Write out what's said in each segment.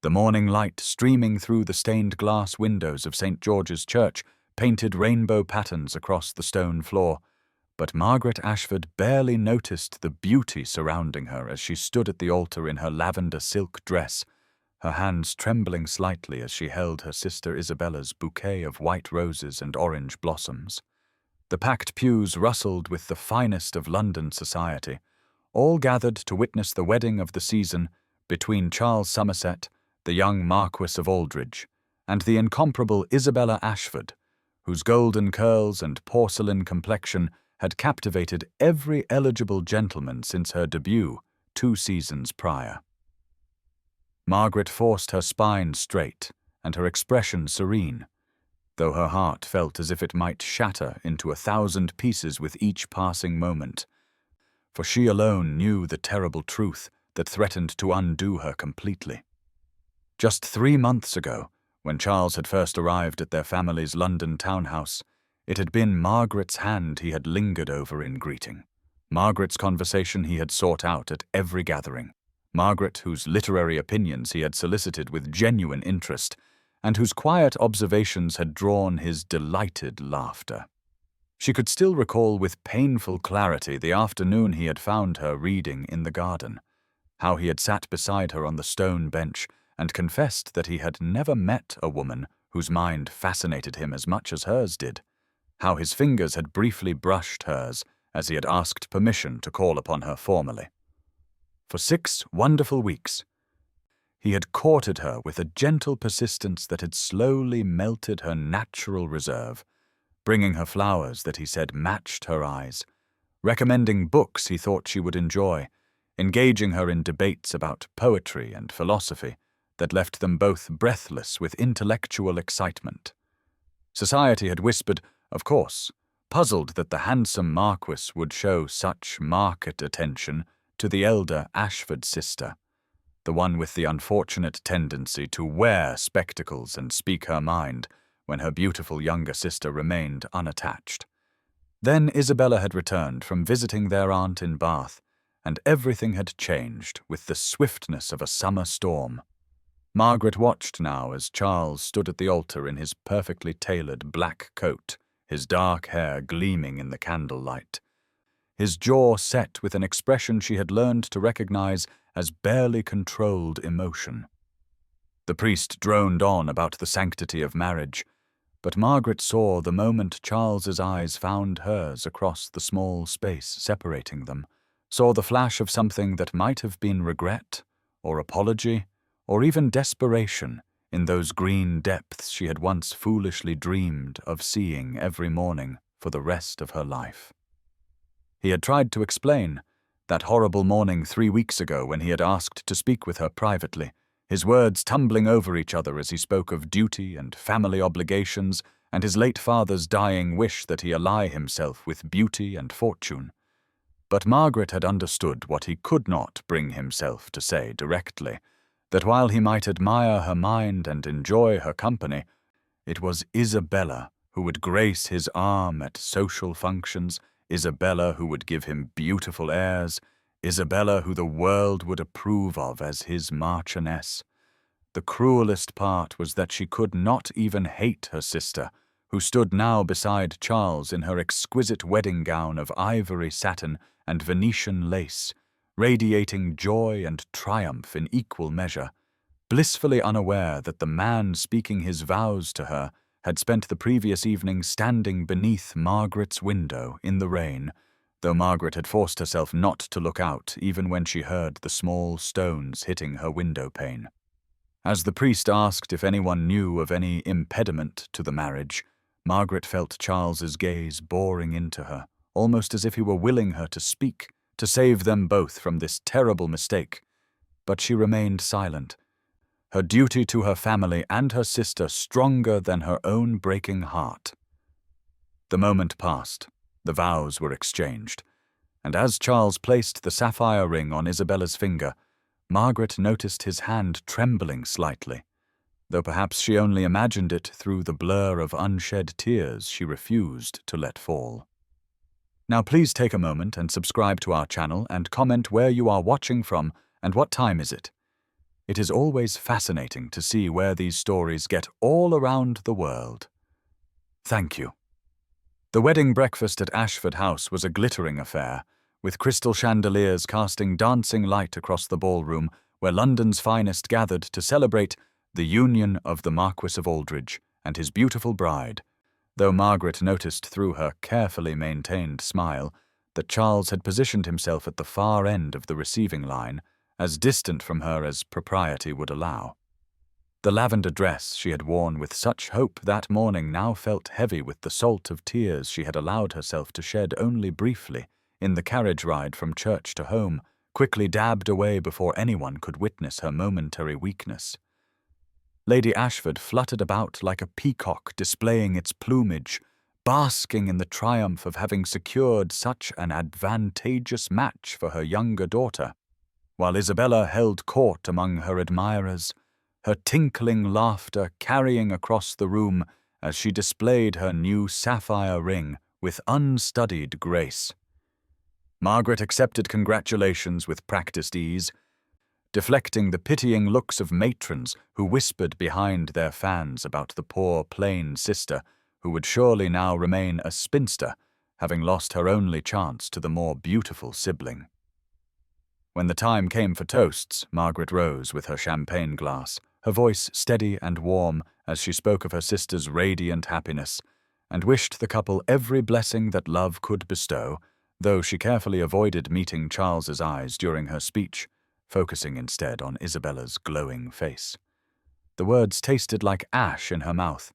The morning light streaming through the stained glass windows of St. George's Church painted rainbow patterns across the stone floor, but Margaret Ashford barely noticed the beauty surrounding her as she stood at the altar in her lavender silk dress, her hands trembling slightly as she held her sister Isabella's bouquet of white roses and orange blossoms. The packed pews rustled with the finest of London society, all gathered to witness the wedding of the season between Charles Somerset, the young Marquess of Aldridge, and the incomparable Isabella Ashford, whose golden curls and porcelain complexion had captivated every eligible gentleman since her debut 2 seasons prior. Margaret forced her spine straight and her expression serene, though her heart felt as if it might shatter into 1,000 pieces with each passing moment, for she alone knew the terrible truth that threatened to undo her completely. Just 3 months ago, when Charles had first arrived at their family's London townhouse, it had been Margaret's hand he had lingered over in greeting. Margaret's conversation he had sought out at every gathering. Margaret, whose literary opinions he had solicited with genuine interest, and whose quiet observations had drawn his delighted laughter. She could still recall with painful clarity the afternoon he had found her reading in the garden, how he had sat beside her on the stone bench and confessed that he had never met a woman whose mind fascinated him as much as hers did, how his fingers had briefly brushed hers as he had asked permission to call upon her formally. For 6 wonderful weeks, he had courted her with a gentle persistence that had slowly melted her natural reserve, bringing her flowers that he said matched her eyes, recommending books he thought she would enjoy, engaging her in debates about poetry and philosophy that left them both breathless with intellectual excitement. Society had whispered, of course, puzzled that the handsome Marquis would show such marked attention to the elder Ashford sister, the one with the unfortunate tendency to wear spectacles and speak her mind when her beautiful younger sister remained unattached. Then Isabella had returned from visiting their aunt in Bath, and everything had changed with the swiftness of a summer storm. Margaret watched now as Charles stood at the altar in his perfectly tailored black coat, his dark hair gleaming in the candlelight, his jaw set with an expression she had learned to recognize as barely controlled emotion. The priest droned on about the sanctity of marriage, but Margaret saw the moment Charles's eyes found hers across the small space separating them, saw the flash of something that might have been regret, or apology, or even desperation in those green depths she had once foolishly dreamed of seeing every morning for the rest of her life. He had tried to explain, that horrible morning 3 weeks ago when he had asked to speak with her privately, his words tumbling over each other as he spoke of duty and family obligations and his late father's dying wish that he ally himself with beauty and fortune. But Margaret had understood what he could not bring himself to say directly, that while he might admire her mind and enjoy her company, it was Isabella who would grace his arm at social functions, Isabella who would give him beautiful airs, Isabella who the world would approve of as his marchioness. The cruelest part was that she could not even hate her sister, who stood now beside Charles in her exquisite wedding gown of ivory satin and Venetian lace, radiating joy and triumph in equal measure, blissfully unaware that the man speaking his vows to her had spent the previous evening standing beneath Margaret's window in the rain, though Margaret had forced herself not to look out even when she heard the small stones hitting her window pane. As the priest asked if anyone knew of any impediment to the marriage, Margaret felt Charles's gaze boring into her, almost as if he were willing her to speak, to save them both from this terrible mistake. But she remained silent, her duty to her family and her sister stronger than her own breaking heart. The moment passed, the vows were exchanged, and as Charles placed the sapphire ring on Isabella's finger, Margaret noticed his hand trembling slightly, though perhaps she only imagined it through the blur of unshed tears she refused to let fall. Now please take a moment and subscribe to our channel and comment where you are watching from and what time is it. It is always fascinating to see where these stories get all around the world. Thank you. The wedding breakfast at Ashford House was a glittering affair, with crystal chandeliers casting dancing light across the ballroom where London's finest gathered to celebrate the union of the Marquess of Aldridge and his beautiful bride, though Margaret noticed through her carefully maintained smile that Charles had positioned himself at the far end of the receiving line, as distant from her as propriety would allow. The lavender dress she had worn with such hope that morning now felt heavy with the salt of tears she had allowed herself to shed only briefly in the carriage ride from church to home, quickly dabbed away before anyone could witness her momentary weakness. Lady Ashford fluttered about like a peacock displaying its plumage, basking in the triumph of having secured such an advantageous match for her younger daughter, while Isabella held court among her admirers, her tinkling laughter carrying across the room as she displayed her new sapphire ring with unstudied grace. Margaret accepted congratulations with practiced ease, deflecting the pitying looks of matrons who whispered behind their fans about the poor plain sister who would surely now remain a spinster, having lost her only chance to the more beautiful sibling. When the time came for toasts, Margaret rose with her champagne glass, her voice steady and warm as she spoke of her sister's radiant happiness, and wished the couple every blessing that love could bestow, though she carefully avoided meeting Charles's eyes during her speech, focusing instead on Isabella's glowing face. The words tasted like ash in her mouth,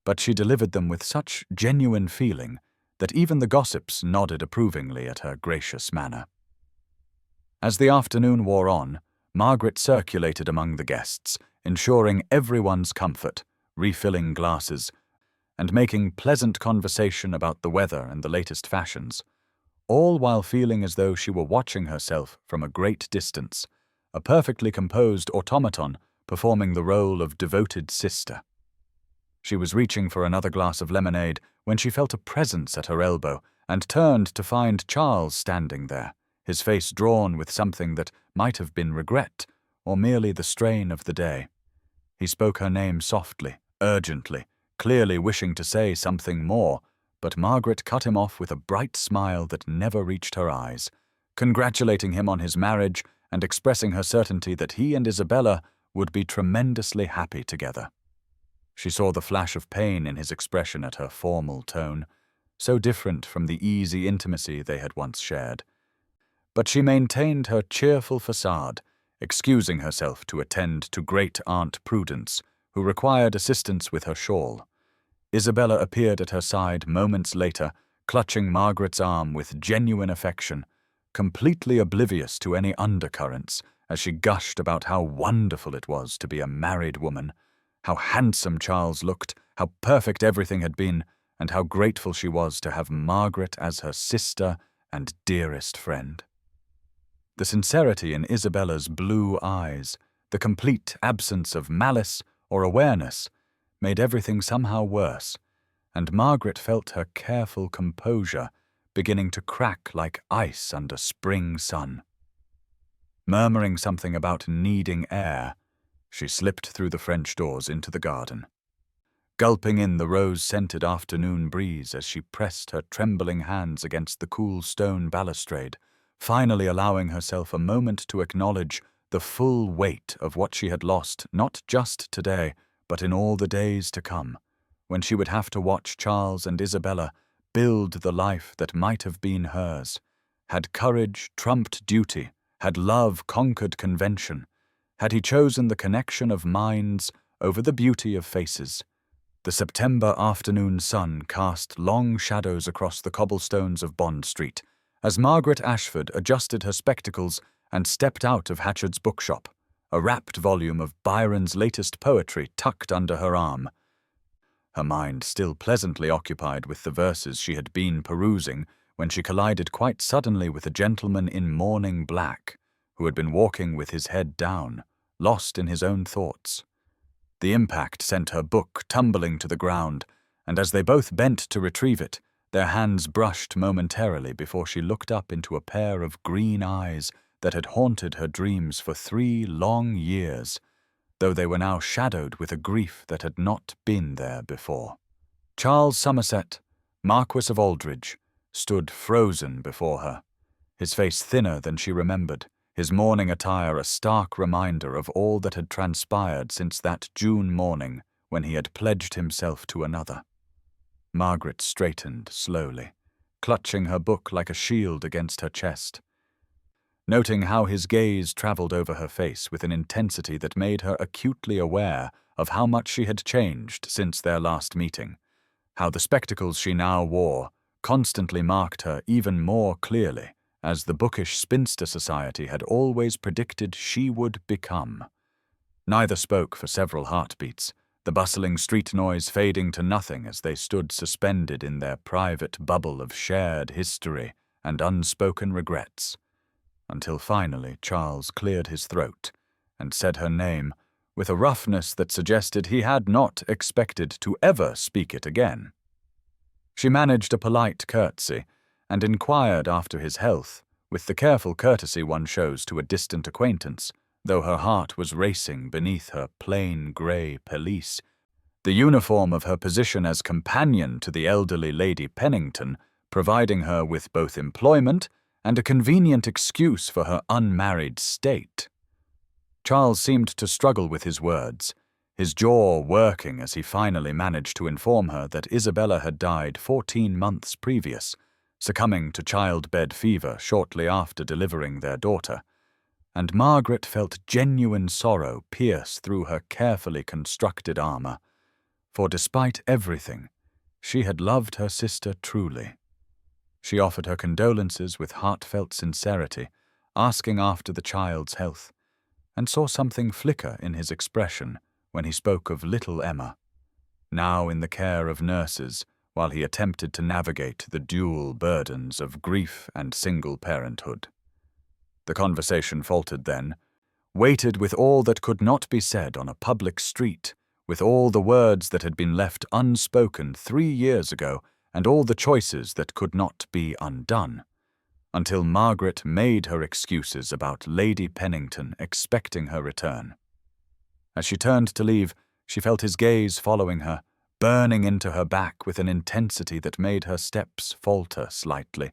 but she delivered them with such genuine feeling that even the gossips nodded approvingly at her gracious manner. As the afternoon wore on, Margaret circulated among the guests, ensuring everyone's comfort, refilling glasses, and making pleasant conversation about the weather and the latest fashions, all while feeling as though she were watching herself from a great distance, a perfectly composed automaton performing the role of devoted sister. She was reaching for another glass of lemonade when she felt a presence at her elbow and turned to find Charles standing there, his face drawn with something that might have been regret or merely the strain of the day. He spoke her name softly, urgently, clearly wishing to say something more, but Margaret cut him off with a bright smile that never reached her eyes, congratulating him on his marriage and expressing her certainty that he and Isabella would be tremendously happy together. She saw the flash of pain in his expression at her formal tone, so different from the easy intimacy they had once shared. But she maintained her cheerful facade, excusing herself to attend to great Aunt Prudence, who required assistance with her shawl. Isabella appeared at her side moments later, clutching Margaret's arm with genuine affection, completely oblivious to any undercurrents, as she gushed about how wonderful it was to be a married woman, how handsome Charles looked, how perfect everything had been, and how grateful she was to have Margaret as her sister and dearest friend. The sincerity in Isabella's blue eyes, the complete absence of malice or awareness, made everything somehow worse, and Margaret felt her careful composure beginning to crack like ice under spring sun. Murmuring something about needing air, she slipped through the French doors into the garden, gulping in the rose-scented afternoon breeze as she pressed her trembling hands against the cool stone balustrade, finally allowing herself a moment to acknowledge the full weight of what she had lost not just today, but in all the days to come, when she would have to watch Charles and Isabella build the life that might have been hers. Had courage trumped duty, had love conquered convention, had he chosen the connection of minds over the beauty of faces. The September afternoon sun cast long shadows across the cobblestones of Bond Street, as Margaret Ashford adjusted her spectacles and stepped out of Hatchard's bookshop, a wrapped volume of Byron's latest poetry tucked under her arm. Her mind still pleasantly occupied with the verses she had been perusing when she collided quite suddenly with a gentleman in mourning black, who had been walking with his head down, lost in his own thoughts. The impact sent her book tumbling to the ground, and as they both bent to retrieve it, their hands brushed momentarily before she looked up into a pair of green eyes that had haunted her dreams for 3 long years, though they were now shadowed with a grief that had not been there before. Charles Somerset, Marquess of Aldridge, stood frozen before her, his face thinner than she remembered, his mourning attire a stark reminder of all that had transpired since that June morning when he had pledged himself to another. Margaret straightened slowly, clutching her book like a shield against her chest. Noting how his gaze travelled over her face with an intensity that made her acutely aware of how much she had changed since their last meeting, how the spectacles she now wore constantly marked her even more clearly as the bookish spinster society had always predicted she would become. Neither spoke for several heartbeats, the bustling street noise fading to nothing as they stood suspended in their private bubble of shared history and unspoken regrets, until finally Charles cleared his throat and said her name with a roughness that suggested he had not expected to ever speak it again. She managed a polite curtsy and inquired after his health, with the careful courtesy one shows to a distant acquaintance, though her heart was racing beneath her plain grey pelisse, the uniform of her position as companion to the elderly Lady Pennington, providing her with both employment and a convenient excuse for her unmarried state. Charles seemed to struggle with his words, his jaw working as he finally managed to inform her that Isabella had died 14 months previous, succumbing to childbed fever shortly after delivering their daughter, and Margaret felt genuine sorrow pierce through her carefully constructed armour, for despite everything, she had loved her sister truly. She offered her condolences with heartfelt sincerity, asking after the child's health, and saw something flicker in his expression when he spoke of little Emma, now in the care of nurses, while he attempted to navigate the dual burdens of grief and single parenthood. The conversation faltered then, weighted with all that could not be said on a public street, with all the words that had been left unspoken 3 years ago, and all the choices that could not be undone, until Margaret made her excuses about Lady Pennington expecting her return. As she turned to leave, she felt his gaze following her, burning into her back with an intensity that made her steps falter slightly,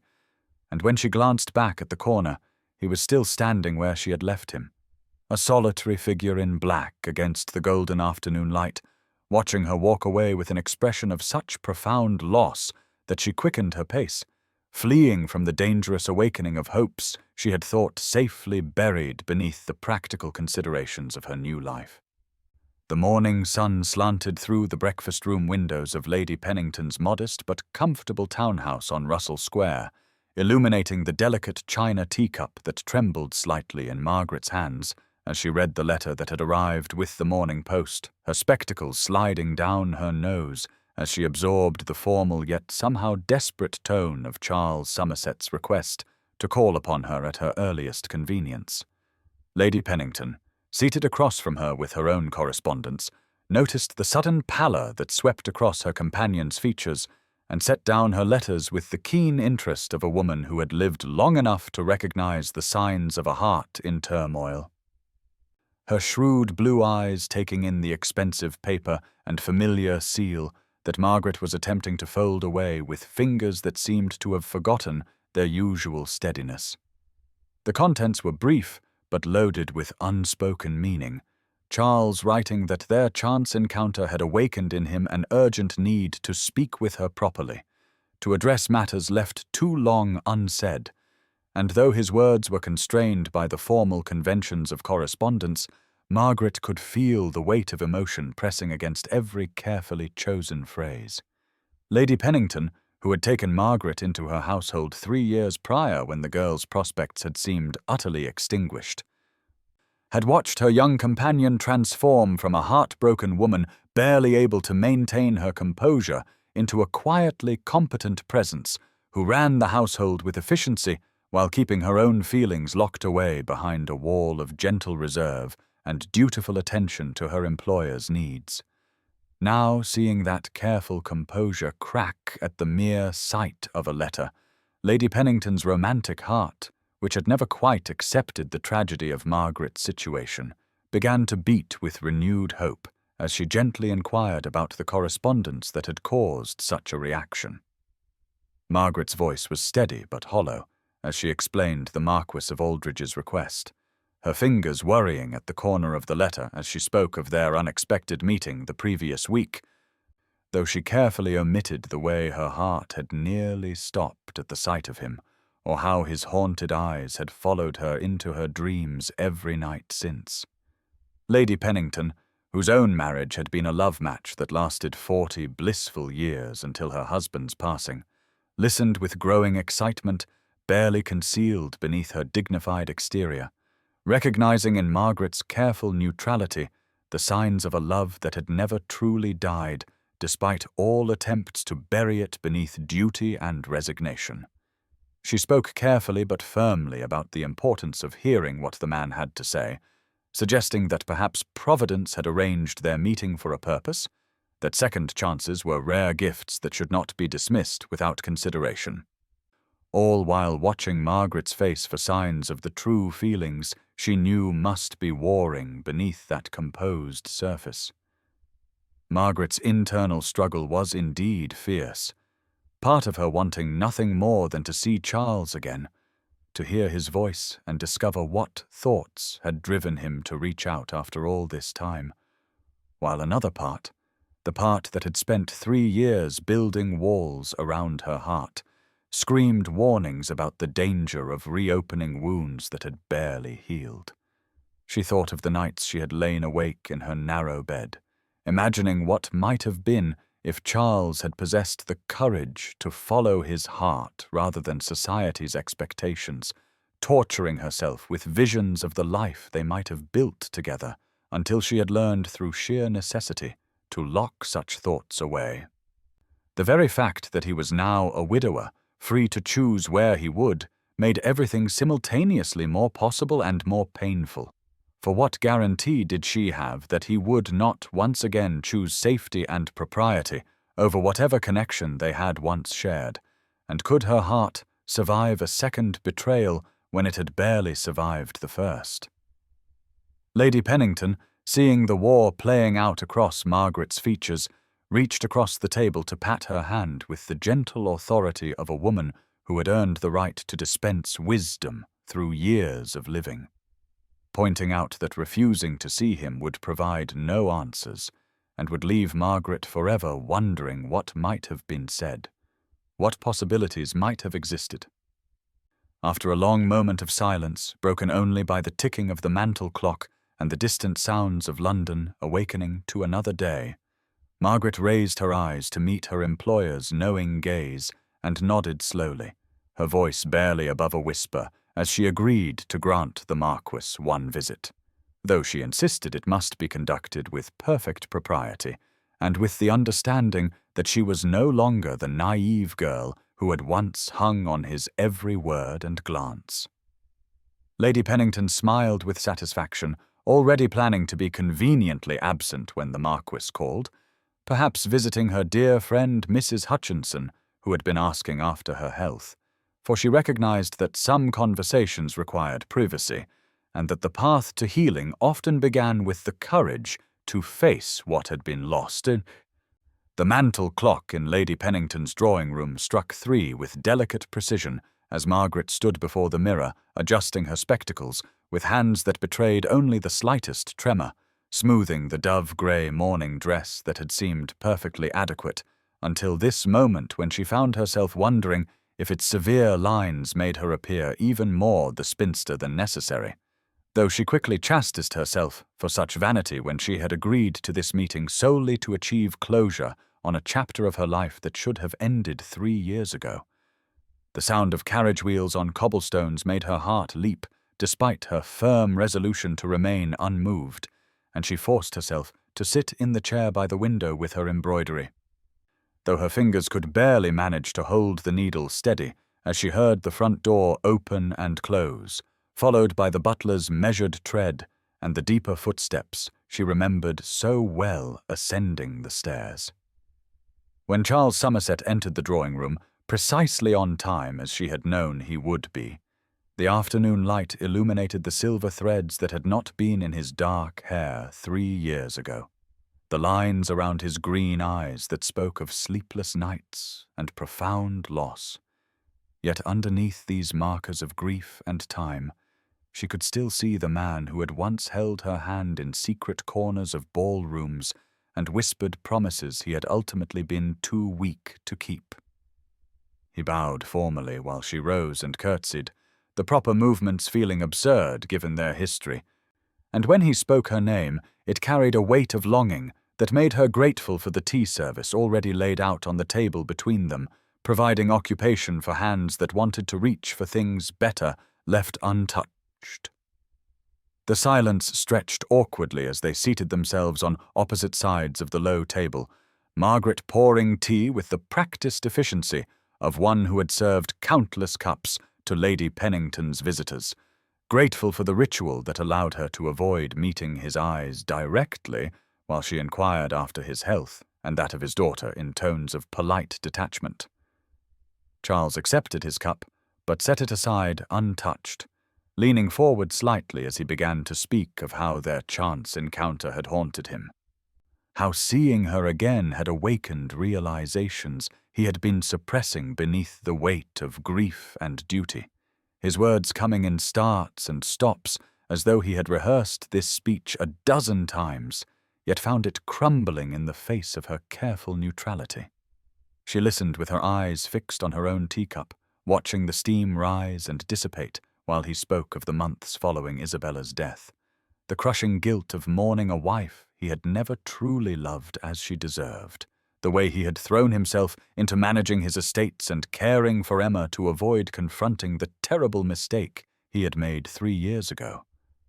and when she glanced back at the corner, he was still standing where she had left him, a solitary figure in black against the golden afternoon light, watching her walk away with an expression of such profound loss that she quickened her pace, fleeing from the dangerous awakening of hopes she had thought safely buried beneath the practical considerations of her new life. The morning sun slanted through the breakfast-room windows of Lady Pennington's modest but comfortable townhouse on Russell Square, illuminating the delicate china teacup that trembled slightly in Margaret's hands as she read the letter that had arrived with the morning post, her spectacles sliding down her nose as she absorbed the formal yet somehow desperate tone of Charles Somerset's request to call upon her at her earliest convenience. Lady Pennington, seated across from her with her own correspondence, noticed the sudden pallor that swept across her companion's features and set down her letters with the keen interest of a woman who had lived long enough to recognize the signs of a heart in turmoil. Her shrewd blue eyes taking in the expensive paper and familiar seal that Margaret was attempting to fold away with fingers that seemed to have forgotten their usual steadiness. The contents were brief, but loaded with unspoken meaning, Charles writing that their chance encounter had awakened in him an urgent need to speak with her properly, to address matters left too long unsaid, and though his words were constrained by the formal conventions of correspondence, Margaret could feel the weight of emotion pressing against every carefully chosen phrase. Lady Pennington, who had taken Margaret into her household 3 years prior when the girl's prospects had seemed utterly extinguished, had watched her young companion transform from a heartbroken woman barely able to maintain her composure into a quietly competent presence who ran the household with efficiency while keeping her own feelings locked away behind a wall of gentle reserve and dutiful attention to her employer's needs. Now, seeing that careful composure crack at the mere sight of a letter, Lady Pennington's romantic heart which had never quite accepted the tragedy of Margaret's situation, began to beat with renewed hope as she gently inquired about the correspondence that had caused such a reaction. Margaret's voice was steady but hollow as she explained the Marquess of Aldridge's request, her fingers worrying at the corner of the letter as she spoke of their unexpected meeting the previous week, though she carefully omitted the way her heart had nearly stopped at the sight of him, or how his haunted eyes had followed her into her dreams every night since. Lady Pennington, whose own marriage had been a love match that lasted 40 blissful years until her husband's passing, listened with growing excitement, barely concealed beneath her dignified exterior, recognizing in Margaret's careful neutrality the signs of a love that had never truly died, despite all attempts to bury it beneath duty and resignation. She spoke carefully but firmly about the importance of hearing what the man had to say, suggesting that perhaps Providence had arranged their meeting for a purpose, that second chances were rare gifts that should not be dismissed without consideration. All while watching Margaret's face for signs of the true feelings she knew must be warring beneath that composed surface. Margaret's internal struggle was indeed fierce, part of her wanting nothing more than to see Charles again, to hear his voice and discover what thoughts had driven him to reach out after all this time, while another part, the part that had spent 3 years building walls around her heart, screamed warnings about the danger of reopening wounds that had barely healed. She thought of the nights she had lain awake in her narrow bed, imagining what might have been if Charles had possessed the courage to follow his heart rather than society's expectations, torturing herself with visions of the life they might have built together until she had learned through sheer necessity to lock such thoughts away. The very fact that he was now a widower, free to choose where he would, made everything simultaneously more possible and more painful. For what guarantee did she have that he would not once again choose safety and propriety over whatever connection they had once shared, and could her heart survive a second betrayal when it had barely survived the first? Lady Pennington, seeing the war playing out across Margaret's features, reached across the table to pat her hand with the gentle authority of a woman who had earned the right to dispense wisdom through years of living, pointing out that refusing to see him would provide no answers and would leave Margaret forever wondering what might have been said, what possibilities might have existed. After a long moment of silence, broken only by the ticking of the mantel clock and the distant sounds of London awakening to another day, Margaret raised her eyes to meet her employer's knowing gaze and nodded slowly, her voice barely above a whisper, as she agreed to grant the Marquess one visit, though she insisted it must be conducted with perfect propriety, and with the understanding that she was no longer the naive girl who had once hung on his every word and glance. Lady Pennington smiled with satisfaction, already planning to be conveniently absent when the Marquess called, perhaps visiting her dear friend Mrs. Hutchinson, who had been asking after her health, for she recognized that some conversations required privacy, and that the path to healing often began with the courage to face what had been lost. The mantel clock in Lady Pennington's drawing-room struck 3 with delicate precision as Margaret stood before the mirror, adjusting her spectacles, with hands that betrayed only the slightest tremor, smoothing the dove-grey morning dress that had seemed perfectly adequate, until this moment when she found herself wondering if its severe lines made her appear even more the spinster than necessary, though she quickly chastised herself for such vanity when she had agreed to this meeting solely to achieve closure on a chapter of her life that should have ended 3 years ago. The sound of carriage wheels on cobblestones made her heart leap, despite her firm resolution to remain unmoved, and she forced herself to sit in the chair by the window with her embroidery, though her fingers could barely manage to hold the needle steady as she heard the front door open and close, followed by the butler's measured tread and the deeper footsteps she remembered so well ascending the stairs. When Charles Somerset entered the drawing-room, precisely on time as she had known he would be, The afternoon light illuminated the silver threads that had not been in his dark hair 3 years ago, the lines around his green eyes that spoke of sleepless nights and profound loss. Yet underneath these markers of grief and time, she could still see the man who had once held her hand in secret corners of ballrooms and whispered promises he had ultimately been too weak to keep. He bowed formally while she rose and curtsied, the proper movements feeling absurd given their history, and when he spoke her name, it carried a weight of longing that made her grateful for the tea service already laid out on the table between them, providing occupation for hands that wanted to reach for things better left untouched. The silence stretched awkwardly as they seated themselves on opposite sides of the low table, Margaret pouring tea with the practiced efficiency of one who had served countless cups to Lady Pennington's visitors, grateful for the ritual that allowed her to avoid meeting his eyes directly while she inquired after his health and that of his daughter in tones of polite detachment. Charles accepted his cup, but set it aside untouched, leaning forward slightly as he began to speak of how their chance encounter had haunted him, how seeing her again had awakened realizations he had been suppressing beneath the weight of grief and duty, his words coming in starts and stops as though he had rehearsed this speech a dozen times, yet found it crumbling in the face of her careful neutrality. She listened with her eyes fixed on her own teacup, watching the steam rise and dissipate while he spoke of the months following Isabella's death, the crushing guilt of mourning a wife he had never truly loved as she deserved, the way he had thrown himself into managing his estates and caring for Emma to avoid confronting the terrible mistake he had made 3 years ago.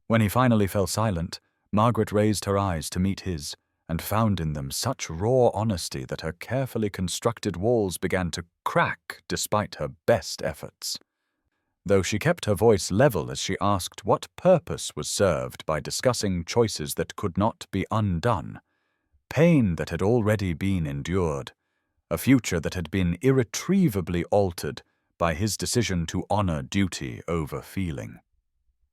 When he finally fell silent, Margaret raised her eyes to meet his, and found in them such raw honesty that her carefully constructed walls began to crack despite her best efforts. Though she kept her voice level as she asked what purpose was served by discussing choices that could not be undone, pain that had already been endured, a future that had been irretrievably altered by his decision to honor duty over feeling.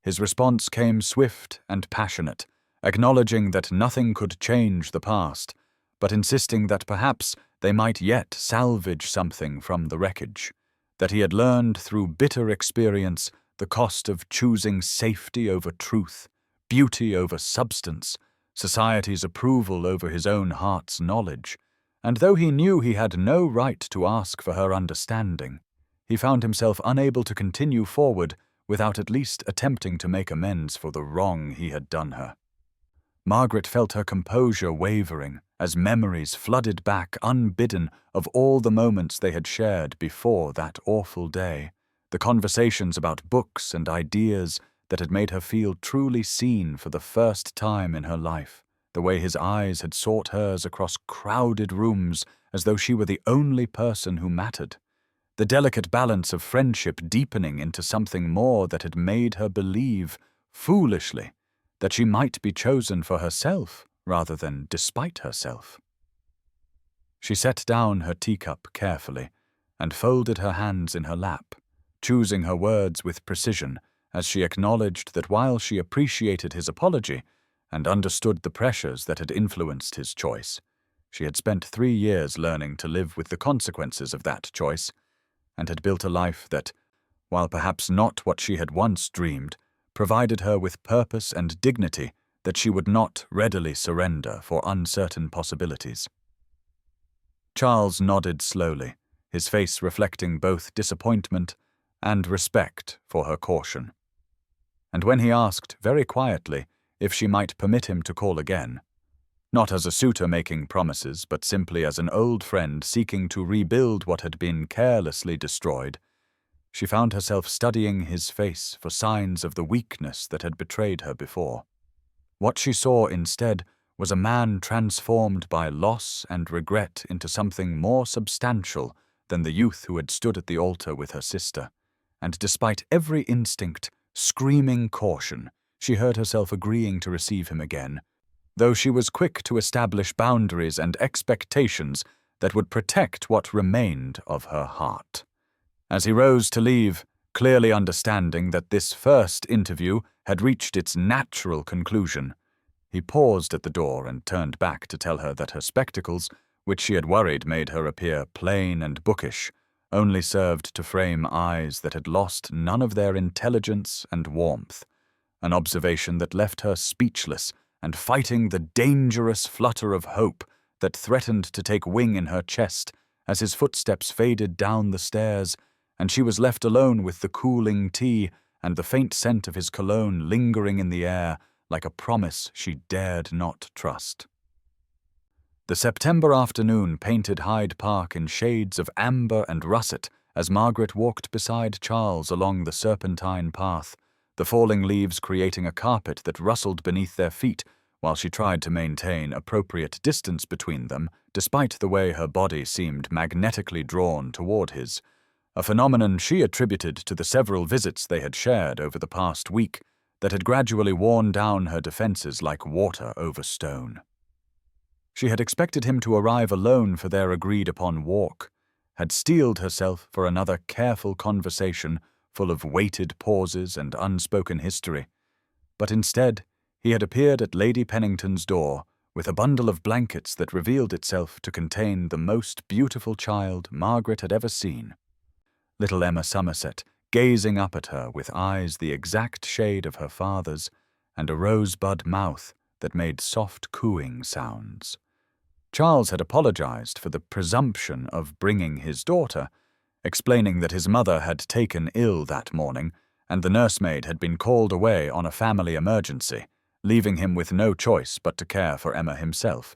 His response came swift and passionate, acknowledging that nothing could change the past, but insisting that perhaps they might yet salvage something from the wreckage, that he had learned through bitter experience the cost of choosing safety over truth, beauty over substance, society's approval over his own heart's knowledge, and though he knew he had no right to ask for her understanding, he found himself unable to continue forward without at least attempting to make amends for the wrong he had done her. Margaret felt her composure wavering as memories flooded back unbidden of all the moments they had shared before that awful day, the conversations about books and ideas that had made her feel truly seen for the first time in her life, the way his eyes had sought hers across crowded rooms as though she were the only person who mattered, the delicate balance of friendship deepening into something more that had made her believe, foolishly, that she might be chosen for herself rather than despite herself. She set down her teacup carefully and folded her hands in her lap, choosing her words with precision as she acknowledged that while she appreciated his apology and understood the pressures that had influenced his choice, she had spent 3 years learning to live with the consequences of that choice and had built a life that, while perhaps not what she had once dreamed, provided her with purpose and dignity that she would not readily surrender for uncertain possibilities. Charles nodded slowly, his face reflecting both disappointment and respect for her caution. And when he asked, very quietly, if she might permit him to call again, not as a suitor making promises, but simply as an old friend seeking to rebuild what had been carelessly destroyed, she found herself studying his face for signs of the weakness that had betrayed her before. What she saw instead was a man transformed by loss and regret into something more substantial than the youth who had stood at the altar with her sister, and despite every instinct screaming caution, she heard herself agreeing to receive him again, though she was quick to establish boundaries and expectations that would protect what remained of her heart. As he rose to leave, clearly understanding that this first interview had reached its natural conclusion. He paused at the door and turned back to tell her that her spectacles, which she had worried made her appear plain and bookish, only served to frame eyes that had lost none of their intelligence and warmth, an observation that left her speechless and fighting the dangerous flutter of hope that threatened to take wing in her chest as his footsteps faded down the stairs, and she was left alone with the cooling tea and the faint scent of his cologne lingering in the air like a promise she dared not trust. The September afternoon painted Hyde Park in shades of amber and russet as Margaret walked beside Charles along the serpentine path, the falling leaves creating a carpet that rustled beneath their feet while she tried to maintain appropriate distance between them despite the way her body seemed magnetically drawn toward his, a phenomenon she attributed to the several visits they had shared over the past week that had gradually worn down her defenses like water over stone. She had expected him to arrive alone for their agreed-upon walk, had steeled herself for another careful conversation full of weighted pauses and unspoken history, but instead he had appeared at Lady Pennington's door with a bundle of blankets that revealed itself to contain the most beautiful child Margaret had ever seen. Little Emma Somerset, gazing up at her with eyes the exact shade of her father's and a rosebud mouth that made soft cooing sounds. Charles had apologized for the presumption of bringing his daughter, explaining that his mother had taken ill that morning and the nursemaid had been called away on a family emergency, leaving him with no choice but to care for Emma himself,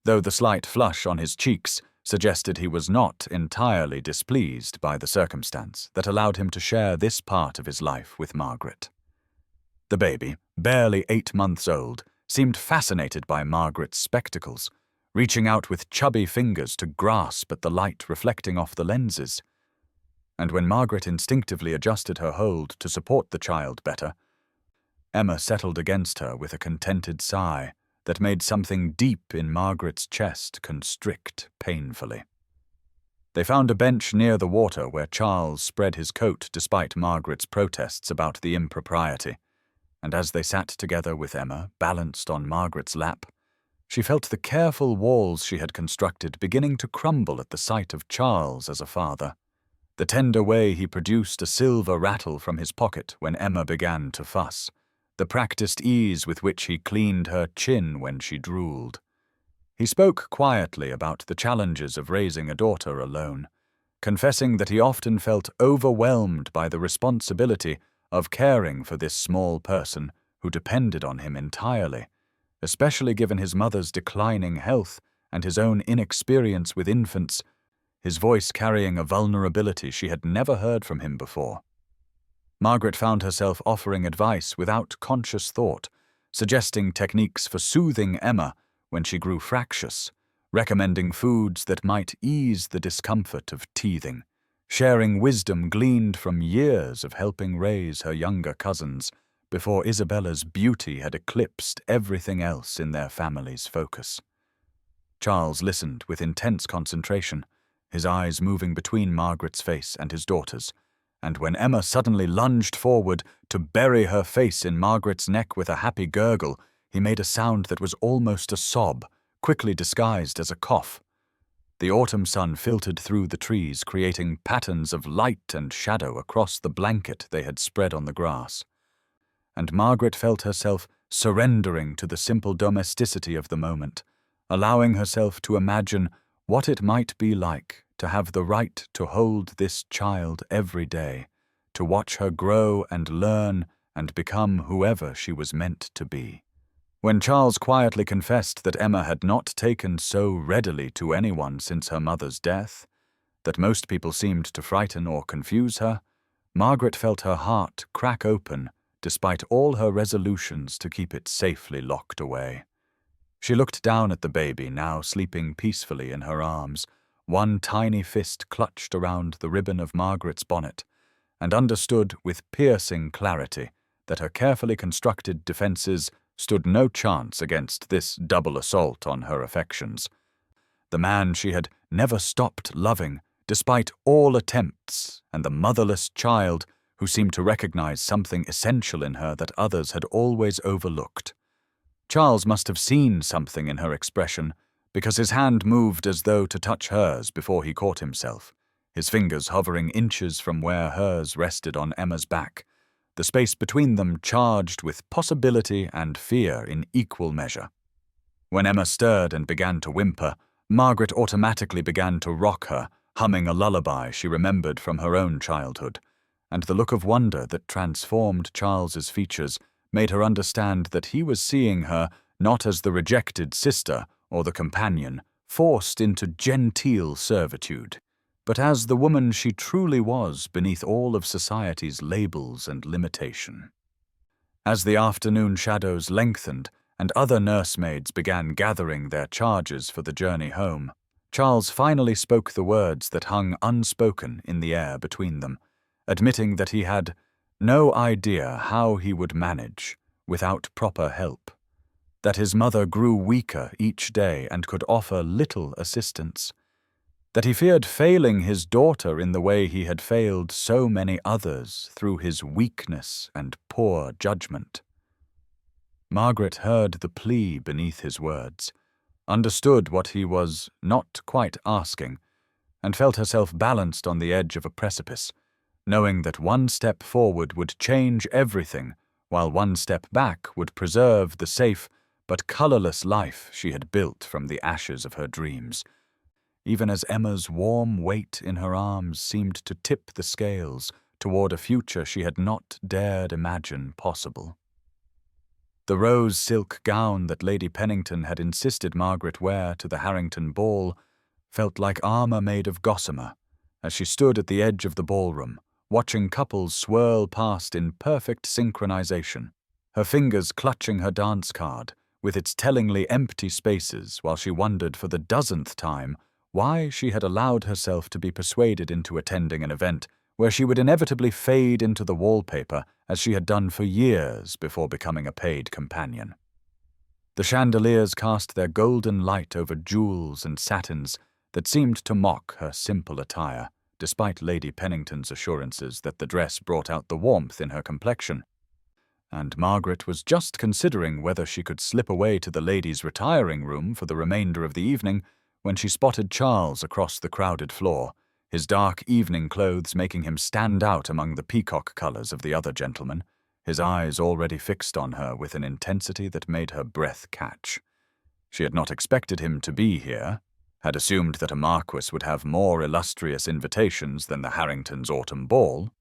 though the slight flush on his cheeks suggested he was not entirely displeased by the circumstance that allowed him to share this part of his life with Margaret. The baby, barely 8 months old, seemed fascinated by Margaret's spectacles, reaching out with chubby fingers to grasp at the light reflecting off the lenses. And when Margaret instinctively adjusted her hold to support the child better, Emma settled against her with a contented sigh that made something deep in Margaret's chest constrict painfully. They found a bench near the water where Charles spread his coat despite Margaret's protests about the impropriety, and as they sat together with Emma balanced on Margaret's lap, she felt the careful walls she had constructed beginning to crumble at the sight of Charles as a father, the tender way he produced a silver rattle from his pocket when Emma began to fuss, the practiced ease with which he cleaned her chin when she drooled. He spoke quietly about the challenges of raising a daughter alone, confessing that he often felt overwhelmed by the responsibility of caring for this small person who depended on him entirely, especially given his mother's declining health and his own inexperience with infants, his voice carrying a vulnerability she had never heard from him before. Margaret found herself offering advice without conscious thought, suggesting techniques for soothing Emma when she grew fractious, recommending foods that might ease the discomfort of teething, sharing wisdom gleaned from years of helping raise her younger cousins before Isabella's beauty had eclipsed everything else in their family's focus. Charles listened with intense concentration, his eyes moving between Margaret's face and his daughter's, and when Emma suddenly lunged forward to bury her face in Margaret's neck with a happy gurgle, he made a sound that was almost a sob, quickly disguised as a cough. The autumn sun filtered through the trees, creating patterns of light and shadow across the blanket they had spread on the grass, and Margaret felt herself surrendering to the simple domesticity of the moment, allowing herself to imagine what it might be like to have the right to hold this child every day, to watch her grow and learn and become whoever she was meant to be. When Charles quietly confessed that Emma had not taken so readily to anyone since her mother's death, that most people seemed to frighten or confuse her, Margaret felt her heart crack open despite all her resolutions to keep it safely locked away. She looked down at the baby now sleeping peacefully in her arms, one tiny fist clutched around the ribbon of Margaret's bonnet, and understood with piercing clarity that her carefully constructed defenses stood no chance against this double assault on her affections. The man she had never stopped loving, despite all attempts, and the motherless child who seemed to recognize something essential in her that others had always overlooked. Charles must have seen something in her expression, because his hand moved as though to touch hers before he caught himself, his fingers hovering inches from where hers rested on Emma's back, the space between them charged with possibility and fear in equal measure. When Emma stirred and began to whimper, Margaret automatically began to rock her, humming a lullaby she remembered from her own childhood, and the look of wonder that transformed Charles's features made her understand that he was seeing her not as the rejected sister or the companion forced into genteel servitude, but as the woman she truly was beneath all of society's labels and limitation. As the afternoon shadows lengthened and other nursemaids began gathering their charges for the journey home, Charles finally spoke the words that hung unspoken in the air between them, admitting that he had no idea how he would manage without proper help, that his mother grew weaker each day and could offer little assistance, that he feared failing his daughter in the way he had failed so many others through his weakness and poor judgment. Margaret heard the plea beneath his words, understood what he was not quite asking, and felt herself balanced on the edge of a precipice, knowing that one step forward would change everything, while one step back would preserve the safe but colorless life she had built from the ashes of her dreams, even as Emma's warm weight in her arms seemed to tip the scales toward a future she had not dared imagine possible. The rose silk gown that Lady Pennington had insisted Margaret wear to the Harrington ball felt like armor made of gossamer as she stood at the edge of the ballroom, watching couples swirl past in perfect synchronization, her fingers clutching her dance card with its tellingly empty spaces while she wondered for the dozenth time why she had allowed herself to be persuaded into attending an event where she would inevitably fade into the wallpaper as she had done for years before becoming a paid companion. The chandeliers cast their golden light over jewels and satins that seemed to mock her simple attire, despite Lady Pennington's assurances that the dress brought out the warmth in her complexion. And Margaret was just considering whether she could slip away to the ladies' retiring room for the remainder of the evening when she spotted Charles across the crowded floor, his dark evening clothes making him stand out among the peacock colors of the other gentlemen, his eyes already fixed on her with an intensity that made her breath catch. She had not expected him to be here, had assumed that a marquis would have more illustrious invitations than the Harringtons' autumn ball,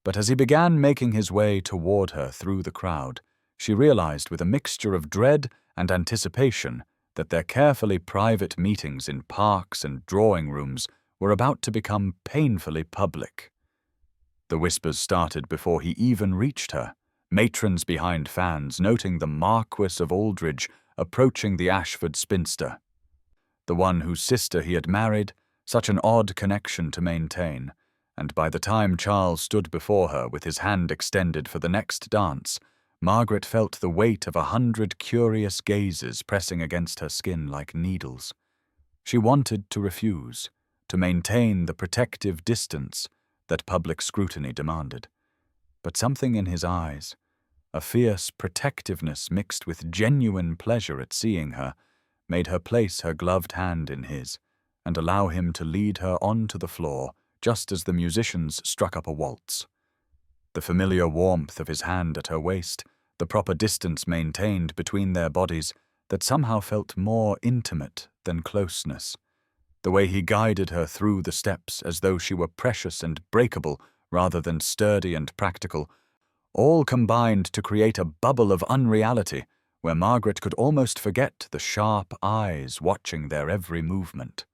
but as he began making his way toward her through the crowd, she realized with a mixture of dread and anticipation that their carefully private meetings in parks and drawing rooms were about to become painfully public. The whispers started before he even reached her, matrons behind fans noting the Marquess of Aldridge approaching the Ashford spinster, the one whose sister he had married, such an odd connection to maintain, and by the time Charles stood before her with his hand extended for the next dance, Margaret felt the weight of 100 curious gazes pressing against her skin like needles. She wanted to refuse, to maintain the protective distance that public scrutiny demanded. But something in his eyes, a fierce protectiveness mixed with genuine pleasure at seeing her, made her place her gloved hand in his and allow him to lead her onto the floor just as the musicians struck up a waltz. The familiar warmth of his hand at her waist, the proper distance maintained between their bodies that somehow felt more intimate than closeness, the way he guided her through the steps as though she were precious and breakable rather than sturdy and practical, all combined to create a bubble of unreality where Margaret could almost forget the sharp eyes watching their every movement.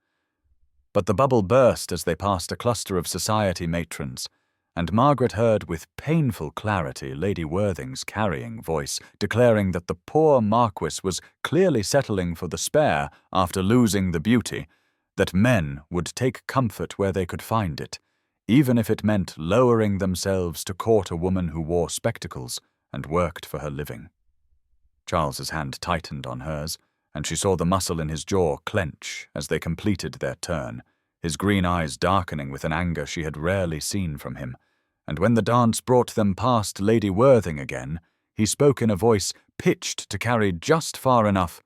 But the bubble burst as they passed a cluster of society matrons, and Margaret heard with painful clarity Lady Worthing's carrying voice declaring that the poor Marquis was clearly settling for the spare after losing the beauty, that men would take comfort where they could find it, even if it meant lowering themselves to court a woman who wore spectacles and worked for her living. Charles's hand tightened on hers, and she saw the muscle in his jaw clench as they completed their turn, his green eyes darkening with an anger she had rarely seen from him, and when the dance brought them past Lady Worthing again, he spoke in a voice pitched to carry just far enough,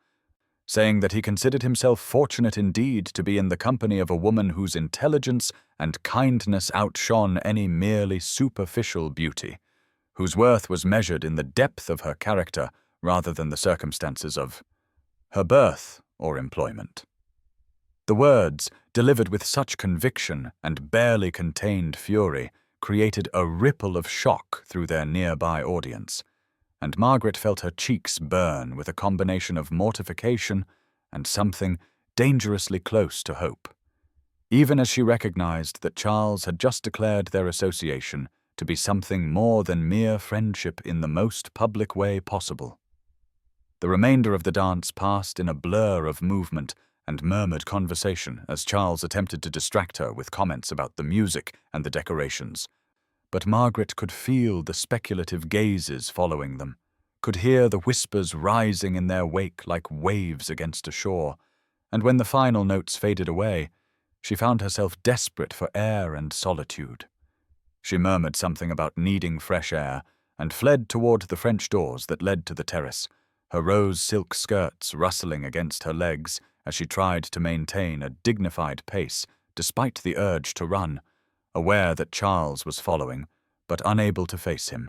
saying that he considered himself fortunate indeed to be in the company of a woman whose intelligence and kindness outshone any merely superficial beauty, whose worth was measured in the depth of her character rather than the circumstances of her birth or employment. The words, delivered with such conviction and barely contained fury, created a ripple of shock through their nearby audience, and Margaret felt her cheeks burn with a combination of mortification and something dangerously close to hope, even as she recognized that Charles had just declared their association to be something more than mere friendship in the most public way possible. The remainder of the dance passed in a blur of movement and murmured conversation as Charles attempted to distract her with comments about the music and the decorations. But Margaret could feel the speculative gazes following them, could hear the whispers rising in their wake like waves against a shore, and when the final notes faded away, she found herself desperate for air and solitude. She murmured something about needing fresh air and fled toward the French doors that led to the terrace, her rose silk skirts rustling against her legs as she tried to maintain a dignified pace despite the urge to run, aware that Charles was following, but unable to face him,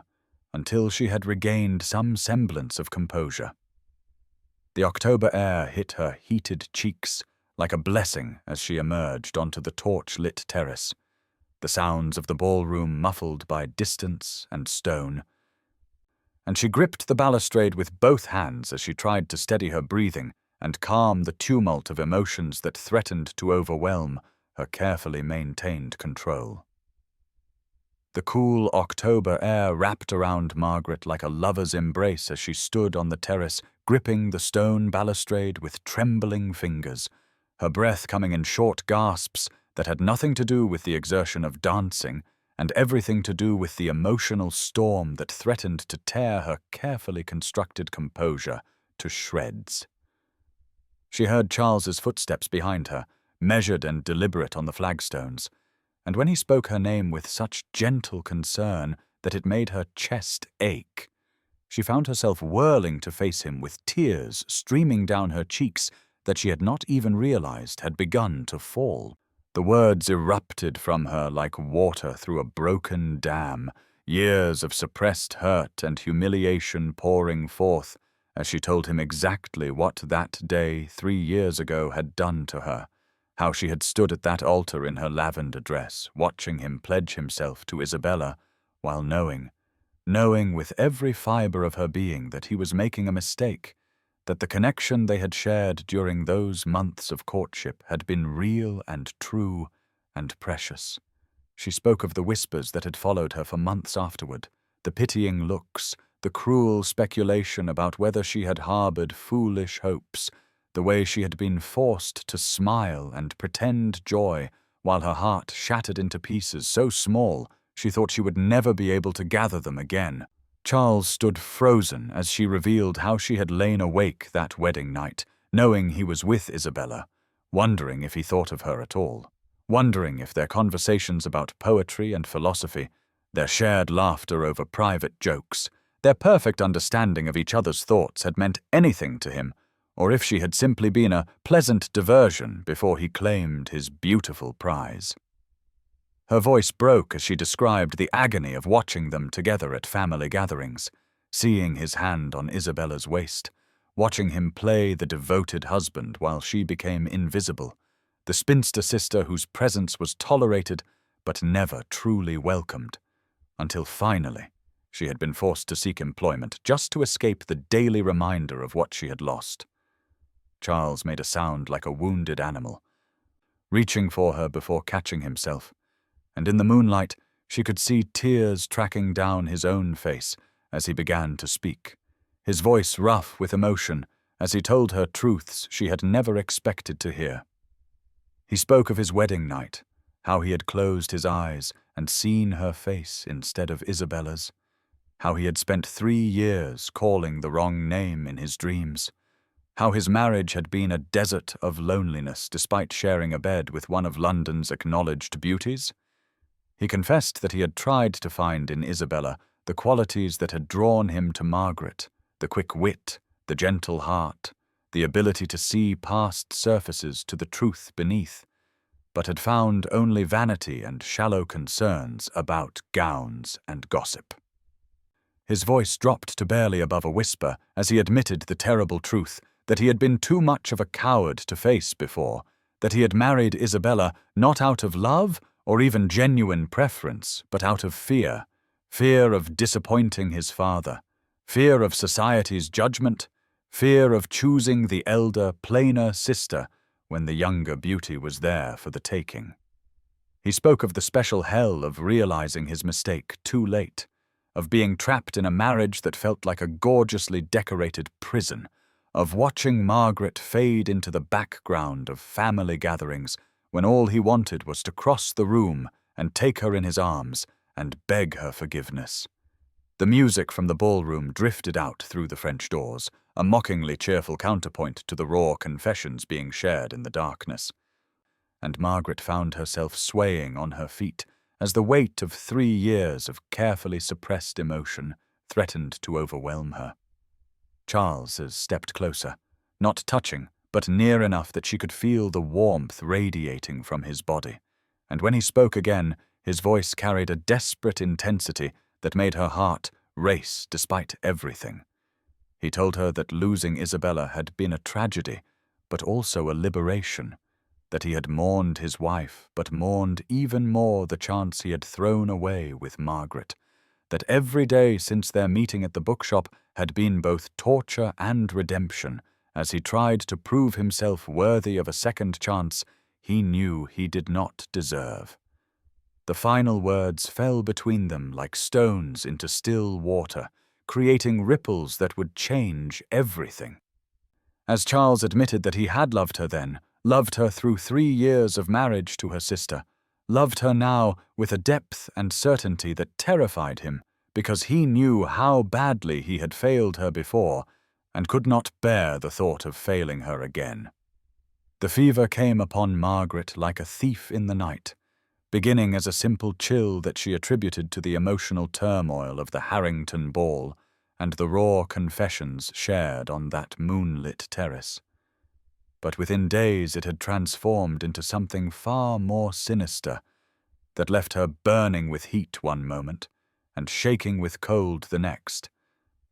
until she had regained some semblance of composure. The October air hit her heated cheeks like a blessing as she emerged onto the torch-lit terrace, the sounds of the ballroom muffled by distance and stone, and she gripped the balustrade with both hands as she tried to steady her breathing and calm the tumult of emotions that threatened to overwhelm her carefully maintained control. The cool October air wrapped around Margaret like a lover's embrace as she stood on the terrace, gripping the stone balustrade with trembling fingers, her breath coming in short gasps that had nothing to do with the exertion of dancing and everything to do with the emotional storm that threatened to tear her carefully constructed composure to shreds. She heard Charles's footsteps behind her, measured and deliberate on the flagstones, and when he spoke her name with such gentle concern that it made her chest ache, she found herself whirling to face him with tears streaming down her cheeks that she had not even realized had begun to fall. The words erupted from her like water through a broken dam, years of suppressed hurt and humiliation pouring forth as she told him exactly what that day 3 years ago had done to her, how she had stood at that altar in her lavender dress, watching him pledge himself to Isabella, while knowing with every fibre of her being that he was making a mistake, that the connection they had shared during those months of courtship had been real and true and precious. She spoke of the whispers that had followed her for months afterward, the pitying looks, the cruel speculation about whether she had harbored foolish hopes, the way she had been forced to smile and pretend joy while her heart shattered into pieces so small she thought she would never be able to gather them again. Charles stood frozen as she revealed how she had lain awake that wedding night, knowing he was with Isabella, wondering if he thought of her at all, wondering if their conversations about poetry and philosophy, their shared laughter over private jokes, their perfect understanding of each other's thoughts had meant anything to him, or if she had simply been a pleasant diversion before he claimed his beautiful prize. Her voice broke as she described the agony of watching them together at family gatherings, seeing his hand on Isabella's waist, watching him play the devoted husband while she became invisible, the spinster sister whose presence was tolerated but never truly welcomed, until finally she had been forced to seek employment just to escape the daily reminder of what she had lost. Charles made a sound like a wounded animal, reaching for her before catching himself, and in the moonlight she could see tears tracking down his own face as he began to speak, his voice rough with emotion as he told her truths she had never expected to hear. He spoke of his wedding night, how he had closed his eyes and seen her face instead of Isabella's, how he had spent 3 years calling the wrong name in his dreams, how his marriage had been a desert of loneliness despite sharing a bed with one of London's acknowledged beauties. He confessed that he had tried to find in Isabella the qualities that had drawn him to Margaret, the quick wit, the gentle heart, the ability to see past surfaces to the truth beneath, but had found only vanity and shallow concerns about gowns and gossip. His voice dropped to barely above a whisper as he admitted the terrible truth that he had been too much of a coward to face before, that he had married Isabella not out of love or even genuine preference, but out of fear, fear of disappointing his father, fear of society's judgment, fear of choosing the elder, plainer sister when the younger beauty was there for the taking. He spoke of the special hell of realizing his mistake too late, of being trapped in a marriage that felt like a gorgeously decorated prison, of watching Margaret fade into the background of family gatherings when all he wanted was to cross the room and take her in his arms and beg her forgiveness. The music from the ballroom drifted out through the French doors, a mockingly cheerful counterpoint to the raw confessions being shared in the darkness. And Margaret found herself swaying on her feet as the weight of 3 years of carefully suppressed emotion threatened to overwhelm her. Charles stepped closer, not touching, but near enough that she could feel the warmth radiating from his body, and when he spoke again, his voice carried a desperate intensity that made her heart race despite everything. He told her that losing Isabella had been a tragedy, but also a liberation, that he had mourned his wife, but mourned even more the chance he had thrown away with Margaret, that every day since their meeting at the bookshop had been both torture and redemption, as he tried to prove himself worthy of a second chance he knew he did not deserve. The final words fell between them like stones into still water, creating ripples that would change everything. As Charles admitted that he had loved her then, loved her through 3 years of marriage to her sister, loved her now with a depth and certainty that terrified him, because he knew how badly he had failed her before and could not bear the thought of failing her again. The fever came upon Margaret like a thief in the night, beginning as a simple chill that she attributed to the emotional turmoil of the Harrington ball and the raw confessions shared on that moonlit terrace. But within days it had transformed into something far more sinister that left her burning with heat one moment and shaking with cold the next,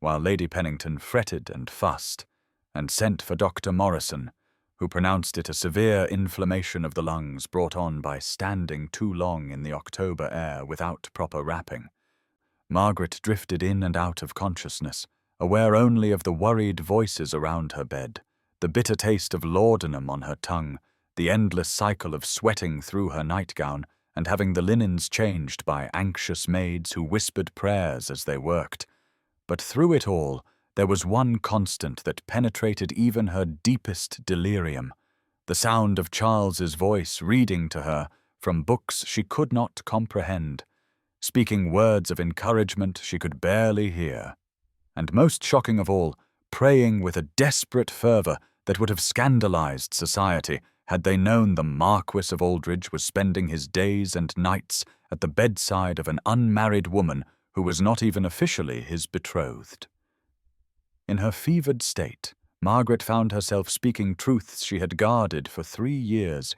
while Lady Pennington fretted and fussed and sent for Dr. Morrison, who pronounced it a severe inflammation of the lungs brought on by standing too long in the October air without proper wrapping. Margaret drifted in and out of consciousness, aware only of the worried voices around her bed, the bitter taste of laudanum on her tongue, the endless cycle of sweating through her nightgown and having the linens changed by anxious maids who whispered prayers as they worked. But through it all, there was one constant that penetrated even her deepest delirium, the sound of Charles's voice reading to her from books she could not comprehend, speaking words of encouragement she could barely hear, and most shocking of all, praying with a desperate fervour that would have scandalized society had they known the Marquess of Aldridge was spending his days and nights at the bedside of an unmarried woman who was not even officially his betrothed. In her fevered state, Margaret found herself speaking truths she had guarded for 3 years,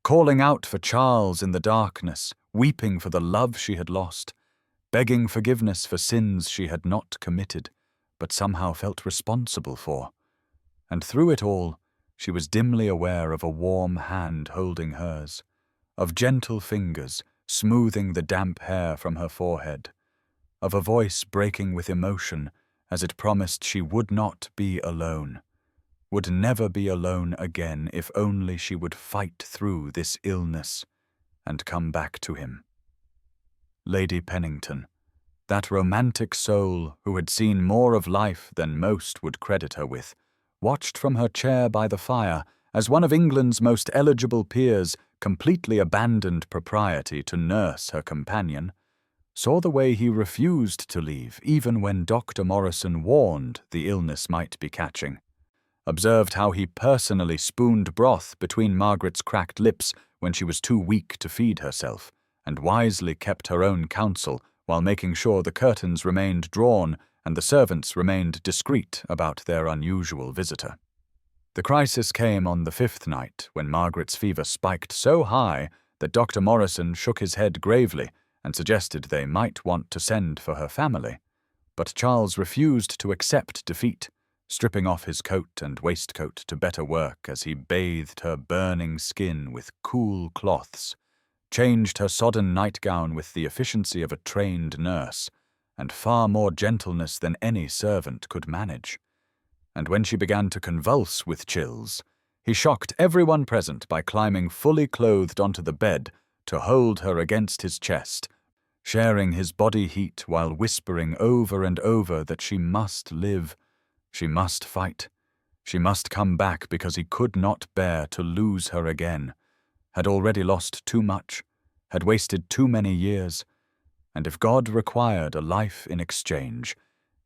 calling out for Charles in the darkness, weeping for the love she had lost, begging forgiveness for sins she had not committed, but somehow felt responsible for. And through it all, she was dimly aware of a warm hand holding hers, of gentle fingers smoothing the damp hair from her forehead, of a voice breaking with emotion as it promised she would not be alone, would never be alone again if only she would fight through this illness and come back to him. Lady Pennington, that romantic soul who had seen more of life than most would credit her with, watched from her chair by the fire as one of England's most eligible peers completely abandoned propriety to nurse her companion, saw the way he refused to leave even when Dr. Morrison warned the illness might be catching, observed how he personally spooned broth between Margaret's cracked lips when she was too weak to feed herself, and wisely kept her own counsel while making sure the curtains remained drawn and the servants remained discreet about their unusual visitor. The crisis came on the 5th night, when Margaret's fever spiked so high that Dr. Morrison shook his head gravely and suggested they might want to send for her family. But Charles refused to accept defeat, stripping off his coat and waistcoat to better work as he bathed her burning skin with cool cloths, changed her sodden nightgown with the efficiency of a trained nurse, and far more gentleness than any servant could manage. And when she began to convulse with chills, he shocked everyone present by climbing fully clothed onto the bed to hold her against his chest, sharing his body heat while whispering over and over that she must live, she must fight, she must come back because he could not bear to lose her again, had already lost too much, had wasted too many years, and if God required a life in exchange,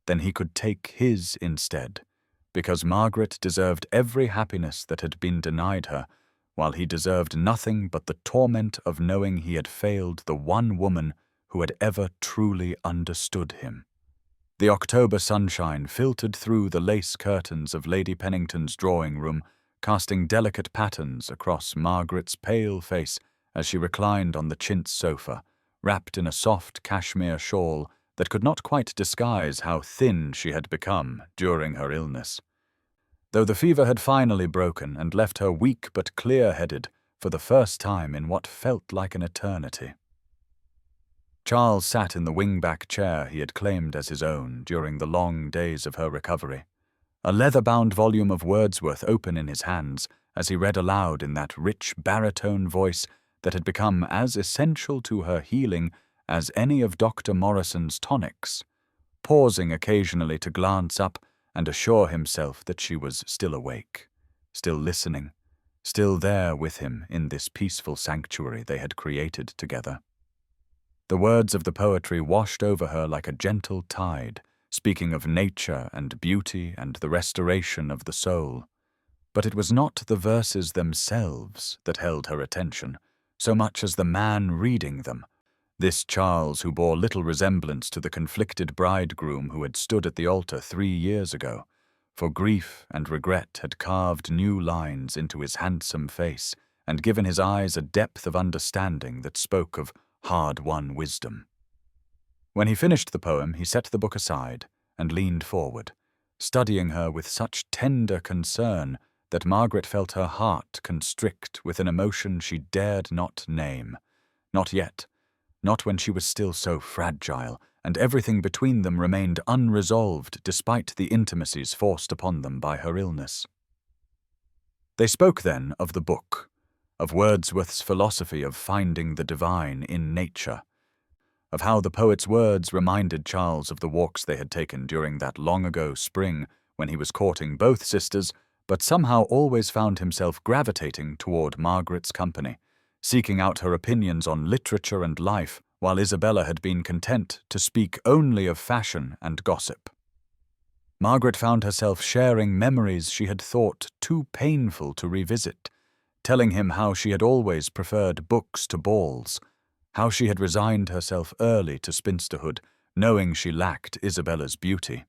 then he could take his instead, because Margaret deserved every happiness that had been denied her, while he deserved nothing but the torment of knowing he had failed the one woman who had ever truly understood him. The October sunshine filtered through the lace curtains of Lady Pennington's drawing-room, casting delicate patterns across Margaret's pale face as she reclined on the chintz sofa, wrapped in a soft cashmere shawl that could not quite disguise how thin she had become during her illness. Though the fever had finally broken and left her weak but clear-headed for the first time in what felt like an eternity. Charles sat in the wing-back chair he had claimed as his own during the long days of her recovery, a leather-bound volume of Wordsworth open in his hands as he read aloud in that rich baritone voice that had become as essential to her healing as any of Dr. Morrison's tonics, pausing occasionally to glance up and assure himself that she was still awake, still listening, still there with him in this peaceful sanctuary they had created together. The words of the poetry washed over her like a gentle tide, speaking of nature and beauty and the restoration of the soul. But it was not the verses themselves that held her attention, so much as the man reading them, this Charles who bore little resemblance to the conflicted bridegroom who had stood at the altar 3 years ago, for grief and regret had carved new lines into his handsome face and given his eyes a depth of understanding that spoke of hard-won wisdom. When he finished the poem, he set the book aside and leaned forward, studying her with such tender concern that Margaret felt her heart constrict with an emotion she dared not name. Not yet, not when she was still so fragile, and everything between them remained unresolved despite the intimacies forced upon them by her illness. They spoke then of the book, of Wordsworth's philosophy of finding the divine in nature, of how the poet's words reminded Charles of the walks they had taken during that long-ago spring when he was courting both sisters, but somehow always found himself gravitating toward Margaret's company, seeking out her opinions on literature and life, while Isabella had been content to speak only of fashion and gossip. Margaret found herself sharing memories she had thought too painful to revisit, telling him how she had always preferred books to balls, how she had resigned herself early to spinsterhood, knowing she lacked Isabella's beauty,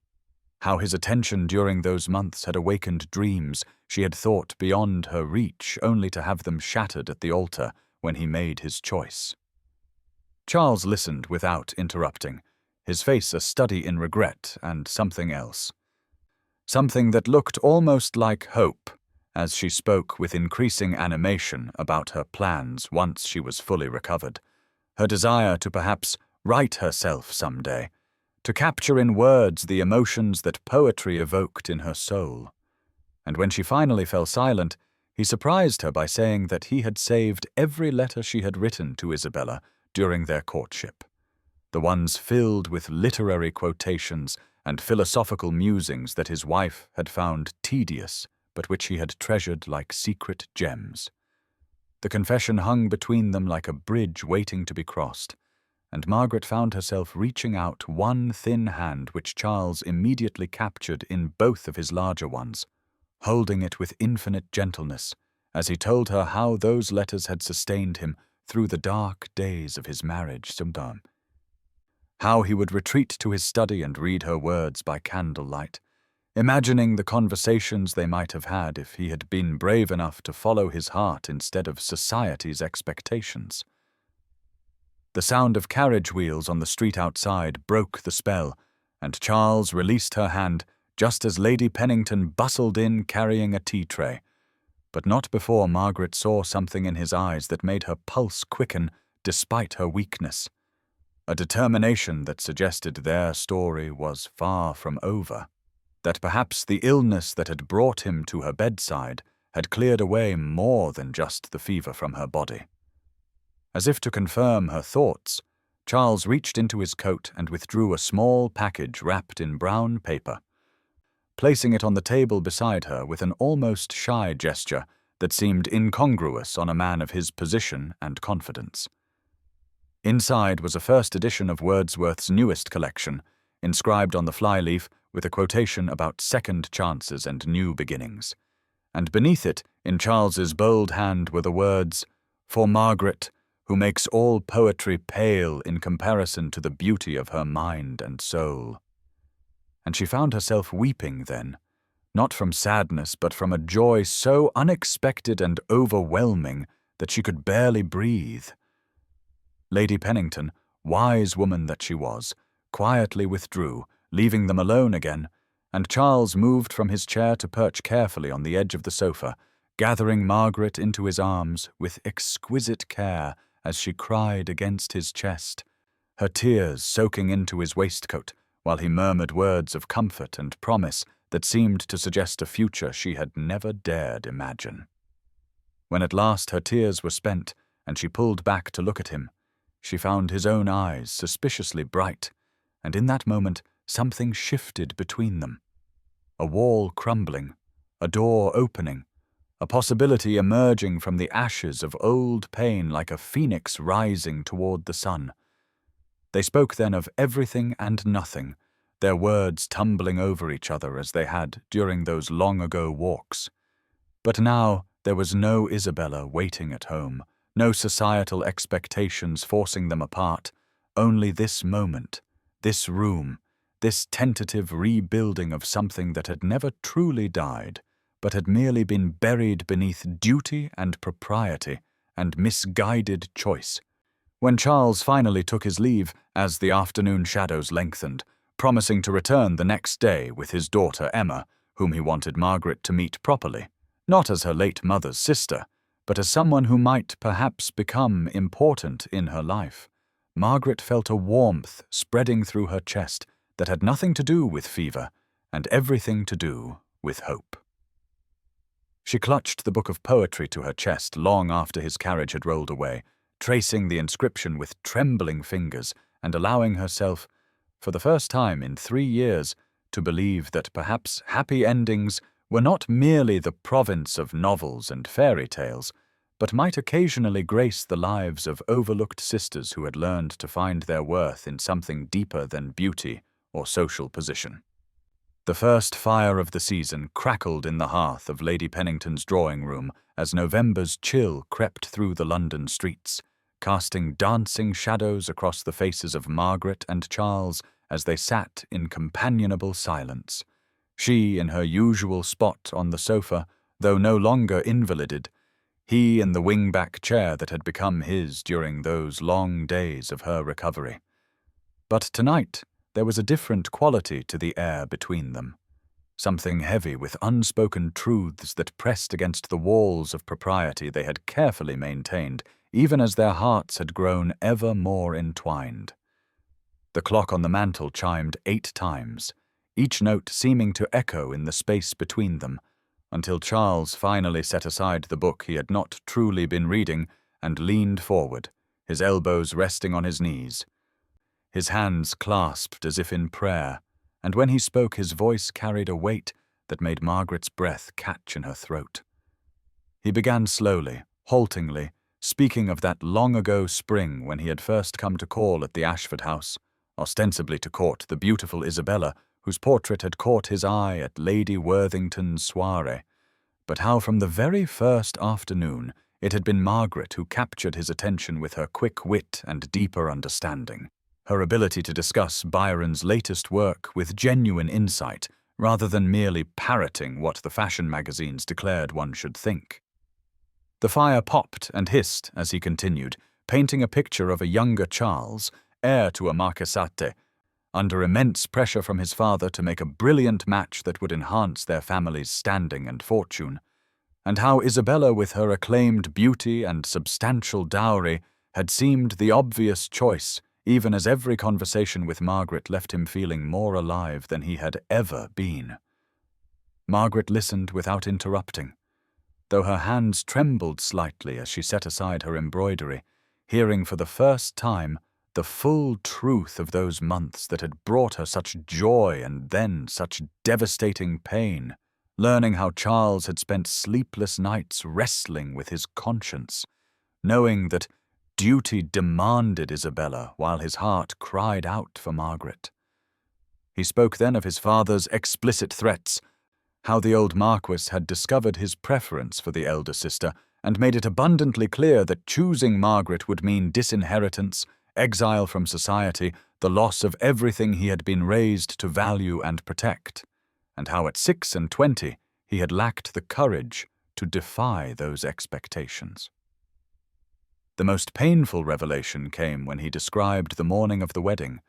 how his attention during those months had awakened dreams she had thought beyond her reach only to have them shattered at the altar when he made his choice. Charles listened without interrupting, his face a study in regret and something else. Something that looked almost like hope, as she spoke with increasing animation about her plans once she was fully recovered, her desire to perhaps write herself someday, to capture in words the emotions that poetry evoked in her soul. And when she finally fell silent, he surprised her by saying that he had saved every letter she had written to Isabella during their courtship, the ones filled with literary quotations and philosophical musings that his wife had found tedious, but which he had treasured like secret gems. The confession hung between them like a bridge waiting to be crossed, and Margaret found herself reaching out one thin hand which Charles immediately captured in both of his larger ones, holding it with infinite gentleness, as he told her how those letters had sustained him through the dark days of his marriage sometime. How he would retreat to his study and read her words by candlelight, imagining the conversations they might have had if he had been brave enough to follow his heart instead of society's expectations. The sound of carriage wheels on the street outside broke the spell, and Charles released her hand just as Lady Pennington bustled in carrying a tea tray, but not before Margaret saw something in his eyes that made her pulse quicken despite her weakness, a determination that suggested their story was far from over, that perhaps the illness that had brought him to her bedside had cleared away more than just the fever from her body. As if to confirm her thoughts, Charles reached into his coat and withdrew a small package wrapped in brown paper, placing it on the table beside her with an almost shy gesture that seemed incongruous on a man of his position and confidence. Inside was a first edition of Wordsworth's newest collection, inscribed on the flyleaf with a quotation about second chances and new beginnings. And beneath it, in Charles's bold hand, were the words, "For Margaret, who makes all poetry pale in comparison to the beauty of her mind and soul." And she found herself weeping then, not from sadness but from a joy so unexpected and overwhelming that she could barely breathe. Lady Pennington, wise woman that she was, quietly withdrew, leaving them alone again, and Charles moved from his chair to perch carefully on the edge of the sofa, gathering Margaret into his arms with exquisite care as she cried against his chest, her tears soaking into his waistcoat, while he murmured words of comfort and promise that seemed to suggest a future she had never dared imagine. When at last her tears were spent and she pulled back to look at him, she found his own eyes suspiciously bright, and in that moment something shifted between them. A wall crumbling, a door opening, a possibility emerging from the ashes of old pain like a phoenix rising toward the sun. They spoke then of everything and nothing, their words tumbling over each other as they had during those long-ago walks. But now there was no Isabella waiting at home, no societal expectations forcing them apart, only this moment, this room, this tentative rebuilding of something that had never truly died, but had merely been buried beneath duty and propriety and misguided choice. When Charles finally took his leave, as the afternoon shadows lengthened, promising to return the next day with his daughter Emma, whom he wanted Margaret to meet properly, not as her late mother's sister, but as someone who might perhaps become important in her life, Margaret felt a warmth spreading through her chest that had nothing to do with fever and everything to do with hope. She clutched the book of poetry to her chest long after his carriage had rolled away, tracing the inscription with trembling fingers and allowing herself, for the first time in 3 years, to believe that perhaps happy endings were not merely the province of novels and fairy tales, but might occasionally grace the lives of overlooked sisters who had learned to find their worth in something deeper than beauty or social position. The first fire of the season crackled in the hearth of Lady Pennington's drawing-room as November's chill crept through the London streets, casting dancing shadows across the faces of Margaret and Charles as they sat in companionable silence. She in her usual spot on the sofa, though no longer invalided, he in the wing-back chair that had become his during those long days of her recovery. But tonight there was a different quality to the air between them, something heavy with unspoken truths that pressed against the walls of propriety they had carefully maintained, even as their hearts had grown ever more entwined. The clock on the mantel chimed 8 times, each note seeming to echo in the space between them, until Charles finally set aside the book he had not truly been reading and leaned forward, his elbows resting on his knees, his hands clasped as if in prayer, and when he spoke his voice carried a weight that made Margaret's breath catch in her throat. He began slowly, haltingly, speaking of that long-ago spring when he had first come to call at the Ashford house, ostensibly to court the beautiful Isabella, whose portrait had caught his eye at Lady Worthington's soirée, but how from the very first afternoon It had been Margaret who captured his attention with her quick wit and deeper understanding. Her ability to discuss Byron's latest work with genuine insight, rather than merely parroting what the fashion magazines declared one should think. The fire popped and hissed as he continued, painting a picture of a younger Charles, heir to a marquessate, under immense pressure from his father to make a brilliant match that would enhance their family's standing and fortune, and how Isabella, with her acclaimed beauty and substantial dowry, had seemed the obvious choice, even as every conversation with Margaret left him feeling more alive than he had ever been. Margaret listened without interrupting, though her hands trembled slightly as she set aside her embroidery, hearing for the first time the full truth of those months that had brought her such joy and then such devastating pain, learning how Charles had spent sleepless nights wrestling with his conscience, knowing that duty demanded Isabella while his heart cried out for Margaret. He spoke then of his father's explicit threats, how the old Marquess had discovered his preference for the elder sister and made it abundantly clear that choosing Margaret would mean disinheritance, exile from society, the loss of everything he had been raised to value and protect, and how at 26 he had lacked the courage to defy those expectations. The most painful revelation came when he described the morning of the wedding,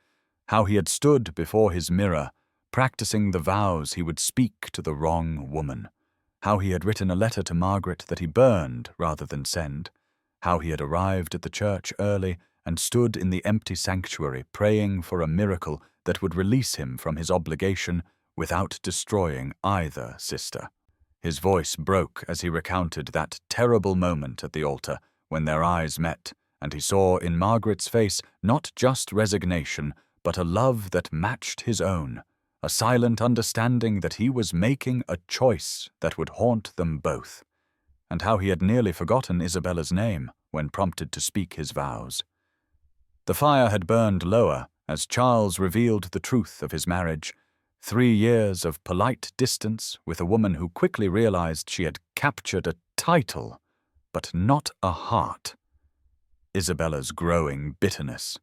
how he had stood before his mirror, practicing the vows he would speak to the wrong woman, how he had written a letter to Margaret that he burned rather than send, how he had arrived at the church early and stood in the empty sanctuary praying for a miracle that would release him from his obligation without destroying either sister. His voice broke as he recounted that terrible moment at the altar when their eyes met, and he saw in Margaret's face not just resignation, but a love that matched his own, a silent understanding that he was making a choice that would haunt them both, and how he had nearly forgotten Isabella's name when prompted to speak his vows. The fire had burned lower as Charles revealed the truth of his marriage, 3 years of polite distance with a woman who quickly realized she had captured a title, but not a heart. Isabella's growing bitterness,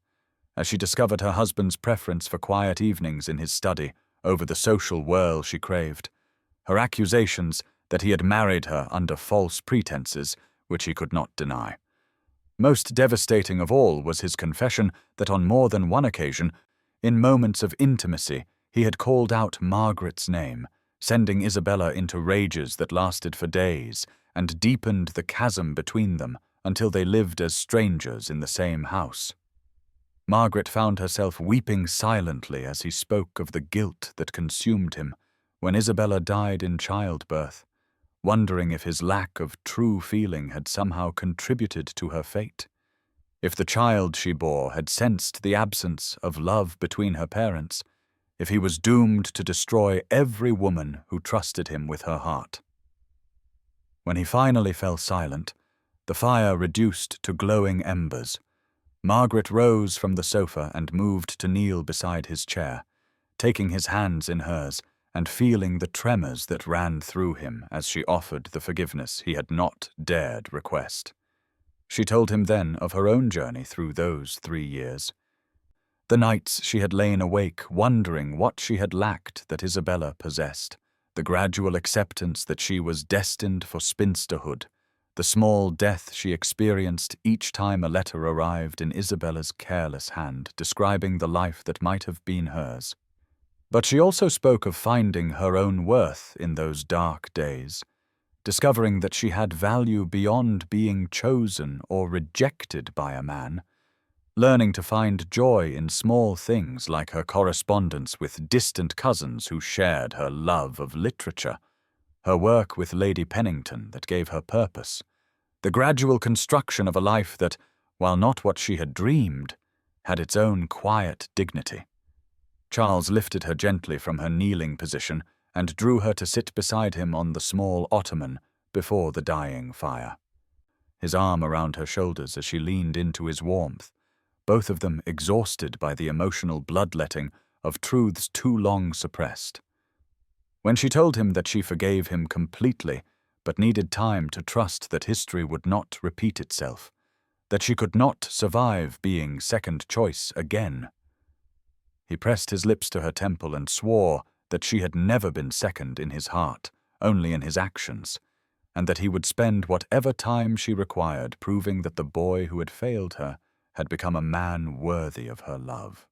as she discovered her husband's preference for quiet evenings in his study over the social whirl she craved, her accusations that he had married her under false pretenses, which he could not deny. Most devastating of all was his confession that on more than one occasion, in moments of intimacy, he had called out Margaret's name, sending Isabella into rages that lasted for days and deepened the chasm between them until they lived as strangers in the same house. Margaret found herself weeping silently as he spoke of the guilt that consumed him when Isabella died in childbirth, wondering if his lack of true feeling had somehow contributed to her fate, if the child she bore had sensed the absence of love between her parents, if he was doomed to destroy every woman who trusted him with her heart. When he finally fell silent, the fire reduced to glowing embers. Margaret rose from the sofa and moved to kneel beside his chair, taking his hands in hers and feeling the tremors that ran through him as she offered the forgiveness he had not dared request. She told him then of her own journey through those 3 years. The nights she had lain awake wondering what she had lacked that Isabella possessed, the gradual acceptance that she was destined for spinsterhood, the small death she experienced each time a letter arrived in Isabella's careless hand describing the life that might have been hers. But she also spoke of finding her own worth in those dark days, discovering that she had value beyond being chosen or rejected by a man, learning to find joy in small things like her correspondence with distant cousins who shared her love of literature, her work with Lady Pennington that gave her purpose, the gradual construction of a life that, while not what she had dreamed, had its own quiet dignity. Charles lifted her gently from her kneeling position and drew her to sit beside him on the small ottoman before the dying fire, his arm around her shoulders as she leaned into his warmth, both of them exhausted by the emotional bloodletting of truths too long suppressed. When she told him that she forgave him completely, but needed time to trust that history would not repeat itself, that she could not survive being second choice again. He pressed his lips to her temple and swore that she had never been second in his heart, only in his actions, and that he would spend whatever time she required proving that the boy who had failed her had become a man worthy of her love.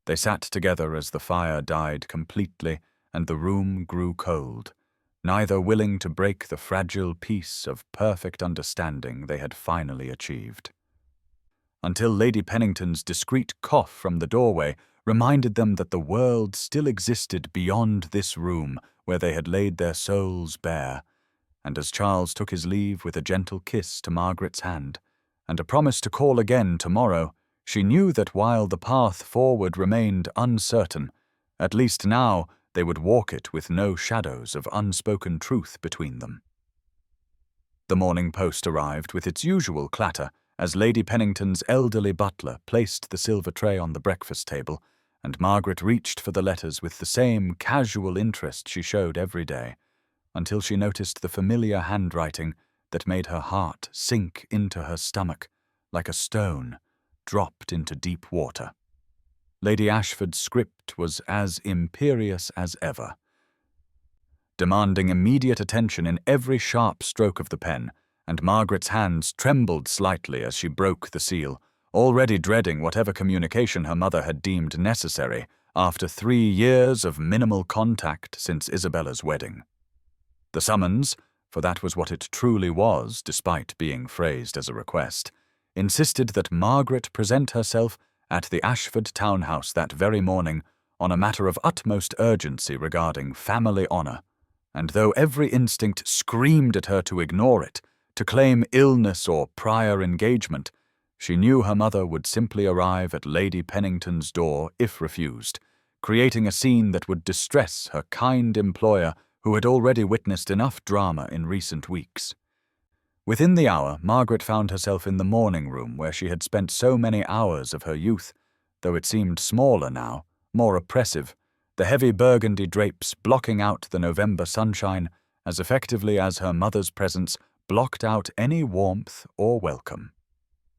They sat together as the fire died completely and the room grew cold, neither willing to break the fragile peace of perfect understanding they had finally achieved. Until Lady Pennington's discreet cough from the doorway reminded them that the world still existed beyond this room where they had laid their souls bare, and as Charles took his leave with a gentle kiss to Margaret's hand, and a promise to call again tomorrow, she knew that while the path forward remained uncertain, at least now they would walk it with no shadows of unspoken truth between them. The morning post arrived with its usual clatter as Lady Pennington's elderly butler placed the silver tray on the breakfast table, and Margaret reached for the letters with the same casual interest she showed every day, until she noticed the familiar handwriting that made her heart sink into her stomach like a stone dropped into deep water. Lady Ashford's script was as imperious as ever, demanding immediate attention in every sharp stroke of the pen, and Margaret's hands trembled slightly as she broke the seal, already dreading whatever communication her mother had deemed necessary after 3 years of minimal contact since Isabella's wedding. The summons, for that was what it truly was despite being phrased as a request, insisted that Margaret present herself at the Ashford townhouse that very morning on a matter of utmost urgency regarding family honour, and though every instinct screamed at her to ignore it, to claim illness or prior engagement, she knew her mother would simply arrive at Lady Pennington's door if refused, creating a scene that would distress her kind employer who had already witnessed enough drama in recent weeks. Within the hour, Margaret found herself in the morning room where she had spent so many hours of her youth, though it seemed smaller now, more oppressive, the heavy burgundy drapes blocking out the November sunshine as effectively as her mother's presence blocked out any warmth or welcome.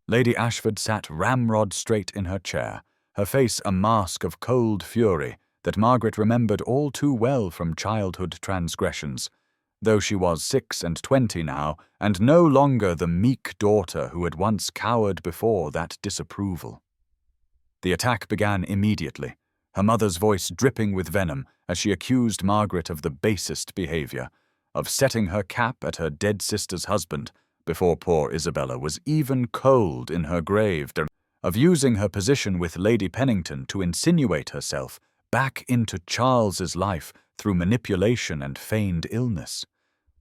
Lady Ashford sat ramrod straight in her chair, her face a mask of cold fury that Margaret remembered all too well from childhood transgressions, though she was 26 now, and no longer the meek daughter who had once cowered before that disapproval. The attack began immediately, her mother's voice dripping with venom as she accused Margaret of the basest behaviour, of setting her cap at her dead sister's husband before poor Isabella was even cold in her grave, of using her position with Lady Pennington to insinuate herself back into Charles's life through manipulation and feigned illness.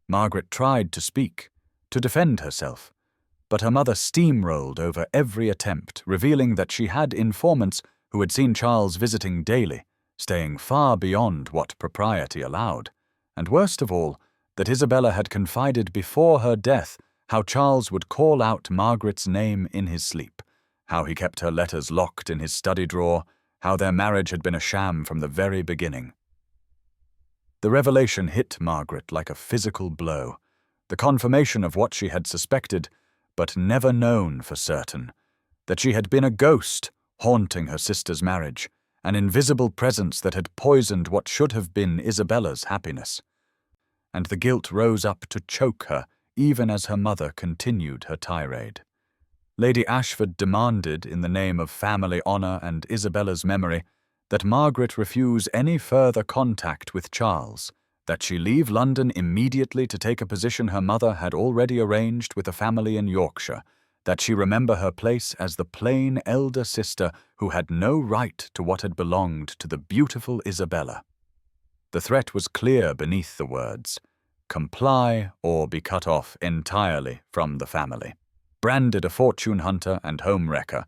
Margaret tried to speak, to defend herself, but her mother steamrolled over every attempt, revealing that she had informants who had seen Charles visiting daily, staying far beyond what propriety allowed, and worst of all, that Isabella had confided before her death how Charles would call out Margaret's name in his sleep, how he kept her letters locked in his study drawer, how their marriage had been a sham from the very beginning. The revelation hit Margaret like a physical blow, the confirmation of what she had suspected, but never known for certain, that she had been a ghost haunting her sister's marriage, an invisible presence that had poisoned what should have been Isabella's happiness. And the guilt rose up to choke her even as her mother continued her tirade. Lady Ashford demanded, in the name of family honour and Isabella's memory, that Margaret refuse any further contact with Charles, that she leave London immediately to take a position her mother had already arranged with a family in Yorkshire, that she remember her place as the plain elder sister who had no right to what had belonged to the beautiful Isabella. The threat was clear beneath the words, comply or be cut off entirely from the family. Branded a fortune hunter and home wrecker,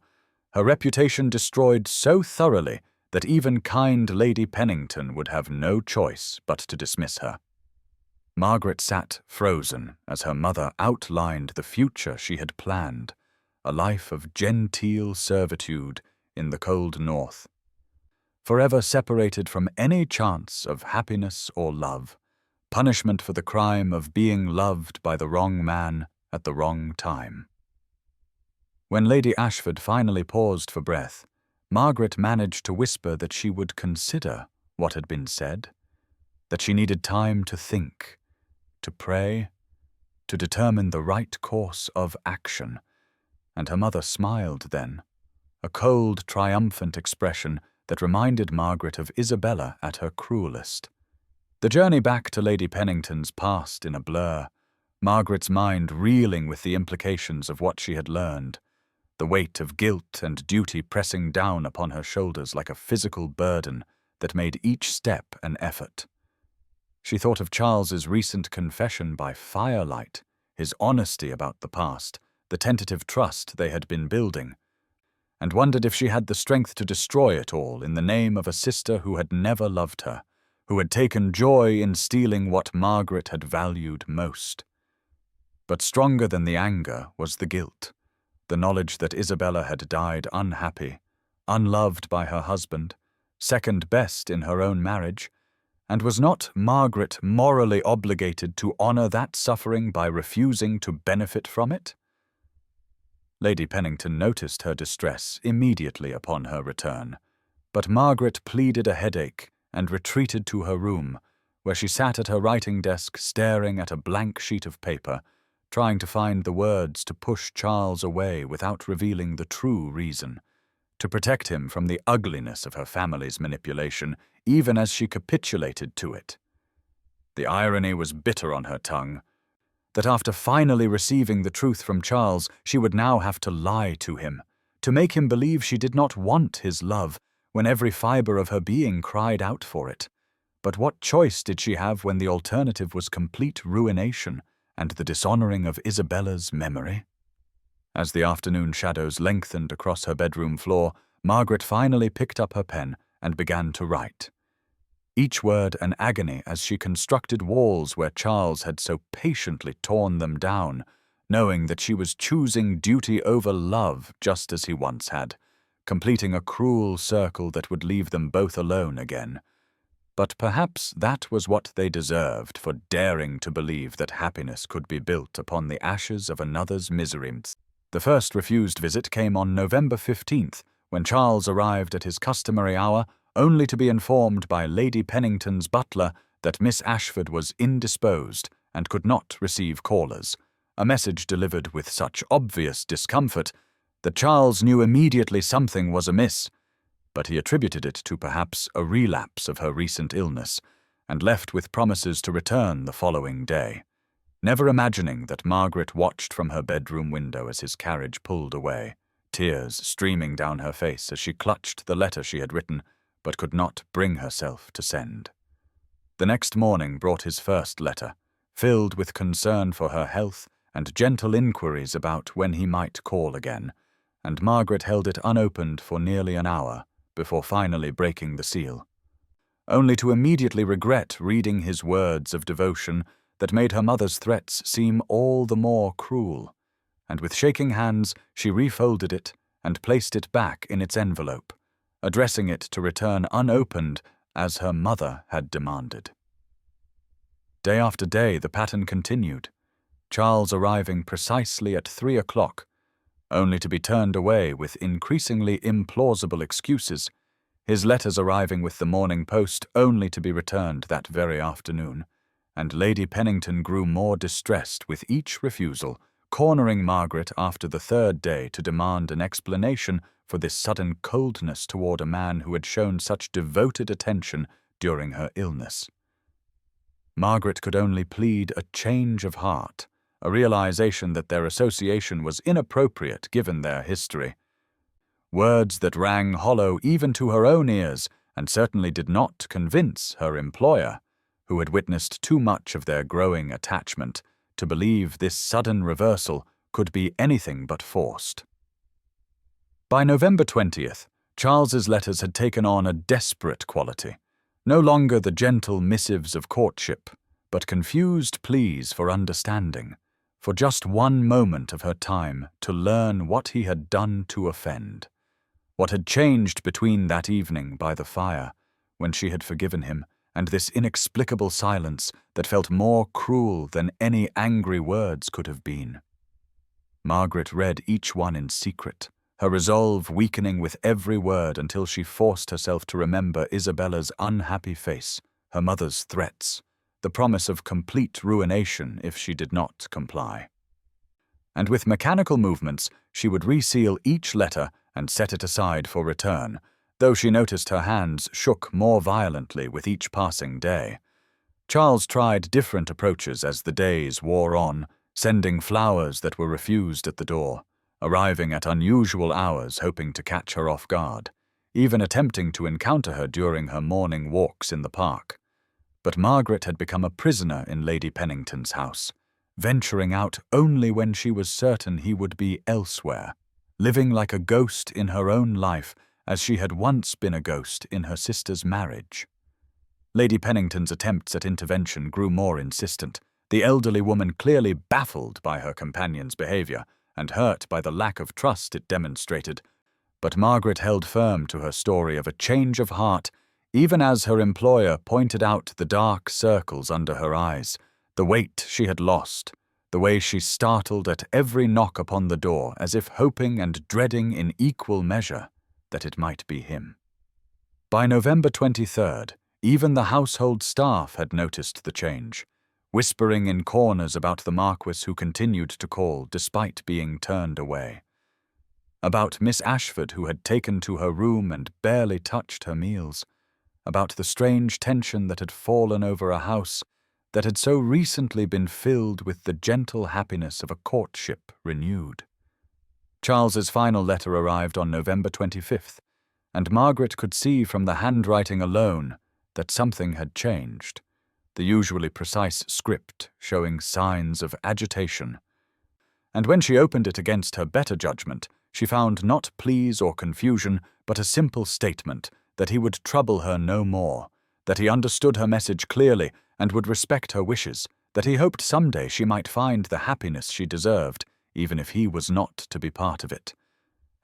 her reputation destroyed so thoroughly that even kind Lady Pennington would have no choice but to dismiss her. Margaret sat frozen as her mother outlined the future she had planned, a life of genteel servitude in the cold north, forever separated from any chance of happiness or love, punishment for the crime of being loved by the wrong man at the wrong time. When Lady Ashford finally paused for breath, Margaret managed to whisper that she would consider what had been said, that she needed time to think, to pray, to determine the right course of action, and her mother smiled then, a cold, triumphant expression that reminded Margaret of Isabella at her cruelest. The journey back to Lady Pennington's passed in a blur, Margaret's mind reeling with the implications of what she had learned, the weight of guilt and duty pressing down upon her shoulders like a physical burden that made each step an effort. She thought of Charles's recent confession by firelight, his honesty about the past, the tentative trust they had been building, and wondered if she had the strength to destroy it all in the name of a sister who had never loved her, who had taken joy in stealing what Margaret had valued most. But stronger than the anger was the guilt, the knowledge that Isabella had died unhappy, unloved by her husband, second best in her own marriage, and was not Margaret morally obligated to honor that suffering by refusing to benefit from it? Lady Pennington noticed her distress immediately upon her return, but Margaret pleaded a headache and retreated to her room, where she sat at her writing desk staring at a blank sheet of paper, trying to find the words to push Charles away without revealing the true reason, to protect him from the ugliness of her family's manipulation, even as she capitulated to it. The irony was bitter on her tongue, that after finally receiving the truth from Charles, she would now have to lie to him, to make him believe she did not want his love, when every fiber of her being cried out for it. But what choice did she have when the alternative was complete ruination and the dishonoring of Isabella's memory? As the afternoon shadows lengthened across her bedroom floor, Margaret finally picked up her pen and began to write. Each word an agony as she constructed walls where Charles had so patiently torn them down, knowing that she was choosing duty over love just as he once had, completing a cruel circle that would leave them both alone again. But perhaps that was what they deserved for daring to believe that happiness could be built upon the ashes of another's misery. The first refused visit came on November 15th, when Charles arrived at his customary hour, only to be informed by Lady Pennington's butler that Miss Ashford was indisposed and could not receive callers, a message delivered with such obvious discomfort that Charles knew immediately something was amiss, but he attributed it to perhaps a relapse of her recent illness, and left with promises to return the following day, never imagining that Margaret watched from her bedroom window as his carriage pulled away, tears streaming down her face as she clutched the letter she had written, but could not bring herself to send. The next morning brought his first letter, filled with concern for her health and gentle inquiries about when he might call again, and Margaret held it unopened for nearly an hour before finally breaking the seal, only to immediately regret reading his words of devotion that made her mother's threats seem all the more cruel, and with shaking hands she refolded it and placed it back in its envelope, addressing it to return unopened as her mother had demanded. Day after day the pattern continued, Charles arriving precisely at 3 o'clock, only to be turned away with increasingly implausible excuses, his letters arriving with the morning post only to be returned that very afternoon, and Lady Pennington grew more distressed with each refusal, cornering Margaret after the third day to demand an explanation for this sudden coldness toward a man who had shown such devoted attention during her illness. Margaret could only plead a change of heart, a realization that their association was inappropriate given their history. Words that rang hollow even to her own ears and certainly did not convince her employer, who had witnessed too much of their growing attachment to believe this sudden reversal could be anything but forced. By November 20th, Charles's letters had taken on a desperate quality, no longer the gentle missives of courtship, but confused pleas for understanding, for just one moment of her time to learn what he had done to offend, what had changed between that evening by the fire, when she had forgiven him, and this inexplicable silence that felt more cruel than any angry words could have been. Margaret read each one in secret, her resolve weakening with every word until she forced herself to remember Isabella's unhappy face, her mother's threats, the promise of complete ruination if she did not comply. And with mechanical movements, she would reseal each letter and set it aside for return, though she noticed her hands shook more violently with each passing day. Charles tried different approaches as the days wore on, sending flowers that were refused at the door, arriving at unusual hours hoping to catch her off guard, even attempting to encounter her during her morning walks in the park. But Margaret had become a prisoner in Lady Pennington's house, venturing out only when she was certain he would be elsewhere, living like a ghost in her own life as she had once been a ghost in her sister's marriage. Lady Pennington's attempts at intervention grew more insistent, the elderly woman clearly baffled by her companion's behavior and hurt by the lack of trust it demonstrated. But Margaret held firm to her story of a change of heart, even as her employer pointed out the dark circles under her eyes, the weight she had lost, the way she startled at every knock upon the door as if hoping and dreading in equal measure that it might be him. By November 23rd, even the household staff had noticed the change, whispering in corners about the Marquess who continued to call despite being turned away. About Miss Ashford who had taken to her room and barely touched her meals. About the strange tension that had fallen over a house that had so recently been filled with the gentle happiness of a courtship renewed. Charles's final letter arrived on November 25th, and Margaret could see from the handwriting alone that something had changed, the usually precise script showing signs of agitation. And when she opened it against her better judgment, she found not pleas or confusion, but a simple statement that he would trouble her no more, that he understood her message clearly and would respect her wishes, that he hoped someday she might find the happiness she deserved, even if he was not to be part of it.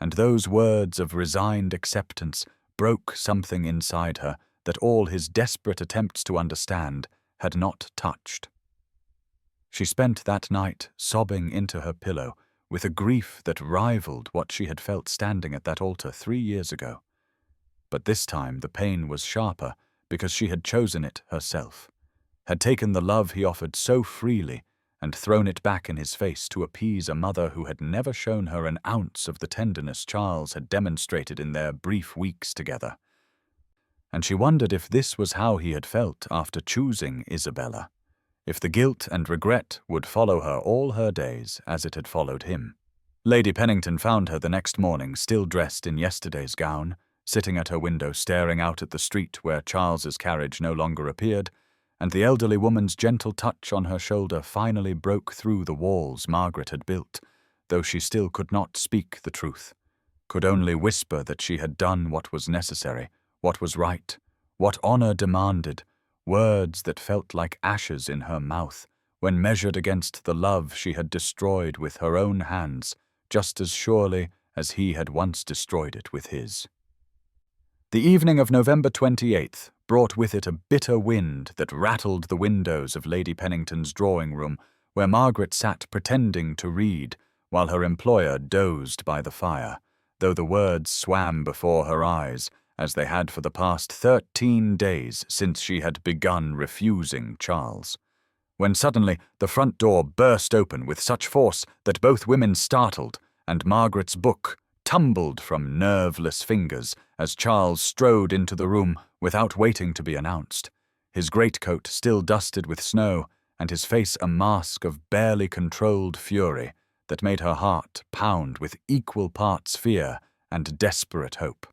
And those words of resigned acceptance broke something inside her that all his desperate attempts to understand had not touched. She spent that night sobbing into her pillow with a grief that rivaled what she had felt standing at that altar 3 years ago. But this time the pain was sharper because she had chosen it herself, had taken the love he offered so freely and thrown it back in his face to appease a mother who had never shown her an ounce of the tenderness Charles had demonstrated in their brief weeks together. And she wondered if this was how he had felt after choosing Isabella, if the guilt and regret would follow her all her days as it had followed him. Lady Pennington found her the next morning still dressed in yesterday's gown, sitting at her window staring out at the street where Charles's carriage no longer appeared, and the elderly woman's gentle touch on her shoulder finally broke through the walls Margaret had built, though she still could not speak the truth, could only whisper that she had done what was necessary, what was right, what honor demanded, words that felt like ashes in her mouth when measured against the love she had destroyed with her own hands, just as surely as he had once destroyed it with his. The evening of November 28th brought with it a bitter wind that rattled the windows of Lady Pennington's drawing-room, where Margaret sat pretending to read, while her employer dozed by the fire, though the words swam before her eyes, as they had for the past 13 days since she had begun refusing Charles. When suddenly the front door burst open with such force that both women startled, and Margaret's book tumbled from nerveless fingers as Charles strode into the room without waiting to be announced, his greatcoat still dusted with snow and his face a mask of barely controlled fury that made her heart pound with equal parts fear and desperate hope.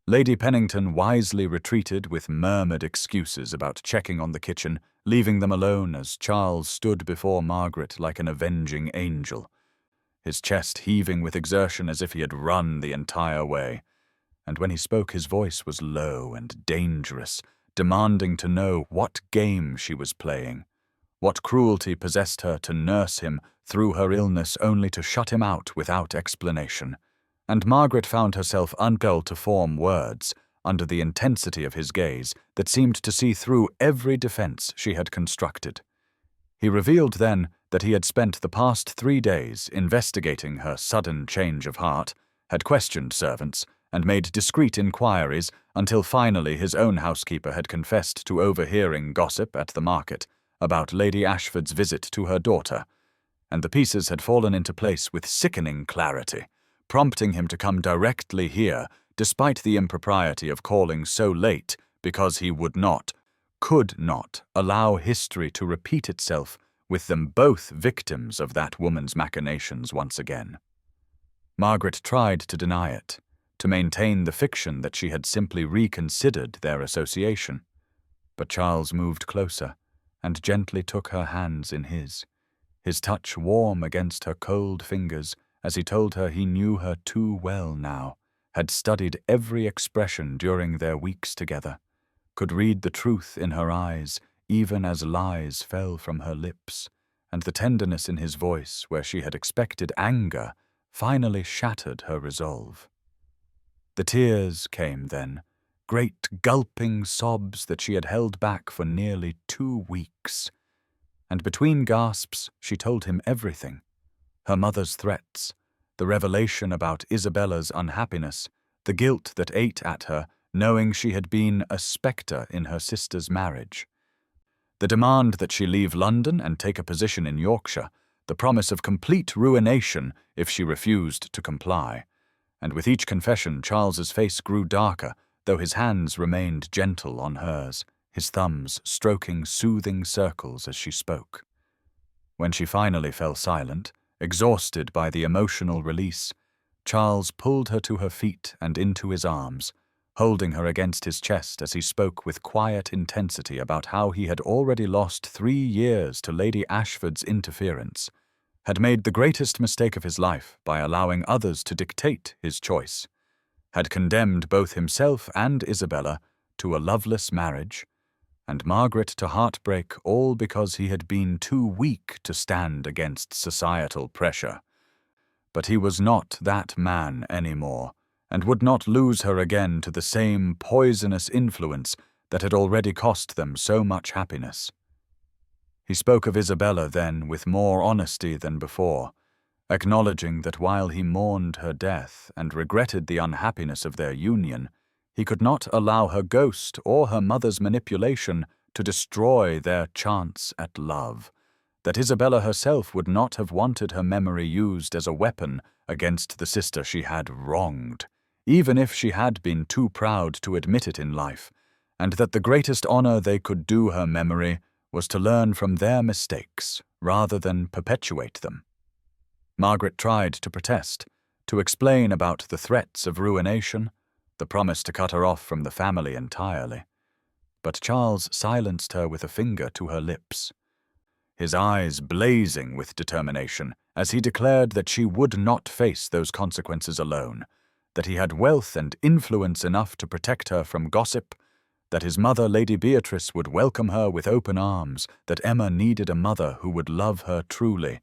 Lady Pennington wisely retreated with murmured excuses about checking on the kitchen, leaving them alone as Charles stood before Margaret like an avenging angel, his chest heaving with exertion as if he had run the entire way. And when he spoke, his voice was low and dangerous, demanding to know what game she was playing, what cruelty possessed her to nurse him through her illness only to shut him out without explanation. And Margaret found herself unable to form words, under the intensity of his gaze that seemed to see through every defense she had constructed. He revealed then that he had spent the past 3 days investigating her sudden change of heart, had questioned servants, and made discreet inquiries until finally his own housekeeper had confessed to overhearing gossip at the market about Lady Ashford's visit to her daughter, and the pieces had fallen into place with sickening clarity, prompting him to come directly here despite the impropriety of calling so late because he could not allow history to repeat itself with them both victims of that woman's machinations once again. Margaret tried to deny it, to maintain the fiction that she had simply reconsidered their association, but Charles moved closer and gently took her hands in his touch warm against her cold fingers as he told her he knew her too well now, had studied every expression during their weeks together, could read the truth in her eyes even as lies fell from her lips, and the tenderness in his voice where she had expected anger finally shattered her resolve. The tears came then, great gulping sobs that she had held back for nearly 2 weeks, and between gasps she told him everything, her mother's threats, the revelation about Isabella's unhappiness, the guilt that ate at her, knowing she had been a spectre in her sister's marriage, the demand that she leave London and take a position in Yorkshire, the promise of complete ruination if she refused to comply. And with each confession Charles's face grew darker, though his hands remained gentle on hers, his thumbs stroking soothing circles as she spoke. When she finally fell silent, exhausted by the emotional release, Charles pulled her to her feet and into his arms, holding her against his chest as he spoke with quiet intensity about how he had already lost 3 years to Lady Ashford's interference, had made the greatest mistake of his life by allowing others to dictate his choice, had condemned both himself and Isabella to a loveless marriage, and Margaret to heartbreak, all because he had been too weak to stand against societal pressure. But he was not that man any more, and would not lose her again to the same poisonous influence that had already cost them so much happiness. He spoke of Isabella then with more honesty than before, acknowledging that while he mourned her death and regretted the unhappiness of their union, he could not allow her ghost or her mother's manipulation to destroy their chance at love, that Isabella herself would not have wanted her memory used as a weapon against the sister she had wronged, even if she had been too proud to admit it in life, and that the greatest honor they could do her memory was to learn from their mistakes rather than perpetuate them. Margaret tried to protest, to explain about the threats of ruination, the promise to cut her off from the family entirely, but Charles silenced her with a finger to her lips, his eyes blazing with determination as he declared that she would not face those consequences alone, that he had wealth and influence enough to protect her from gossip, that his mother, Lady Beatrice, would welcome her with open arms, that Emma needed a mother who would love her truly,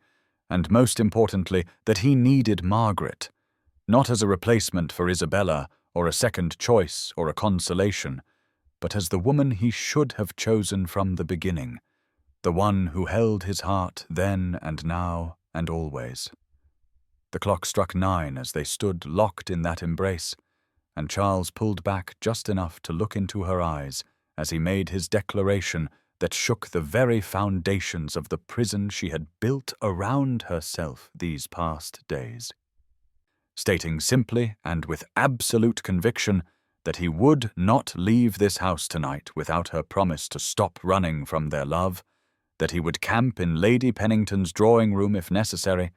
and most importantly, that he needed Margaret, not as a replacement for Isabella or a second choice or a consolation, but as the woman he should have chosen from the beginning, the one who held his heart then and now and always. The clock struck 9 as they stood locked in that embrace, and Charles pulled back just enough to look into her eyes as he made his declaration that shook the very foundations of the prison she had built around herself these past days, stating simply and with absolute conviction that he would not leave this house tonight without her promise to stop running from their love, that he would camp in Lady Pennington's drawing-room if necessary,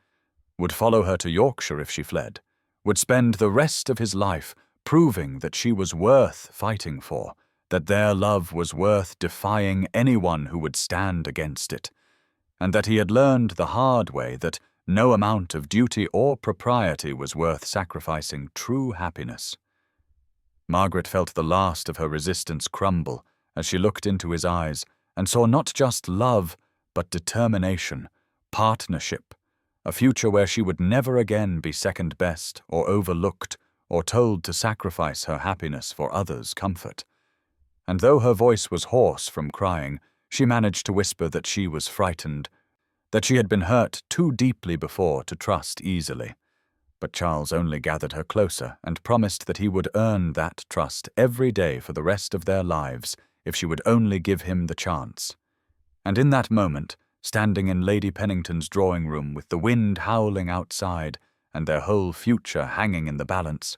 would follow her to Yorkshire if she fled, would spend the rest of his life proving that she was worth fighting for, that their love was worth defying anyone who would stand against it, and that he had learned the hard way that no amount of duty or propriety was worth sacrificing true happiness. Margaret felt the last of her resistance crumble as she looked into his eyes and saw not just love, but determination, partnership, a future where she would never again be second best or overlooked or told to sacrifice her happiness for others' comfort. And though her voice was hoarse from crying, she managed to whisper that she was frightened, that she had been hurt too deeply before to trust easily. But Charles only gathered her closer and promised that he would earn that trust every day for the rest of their lives if she would only give him the chance. And in that moment, standing in Lady Pennington's drawing-room with the wind howling outside and their whole future hanging in the balance,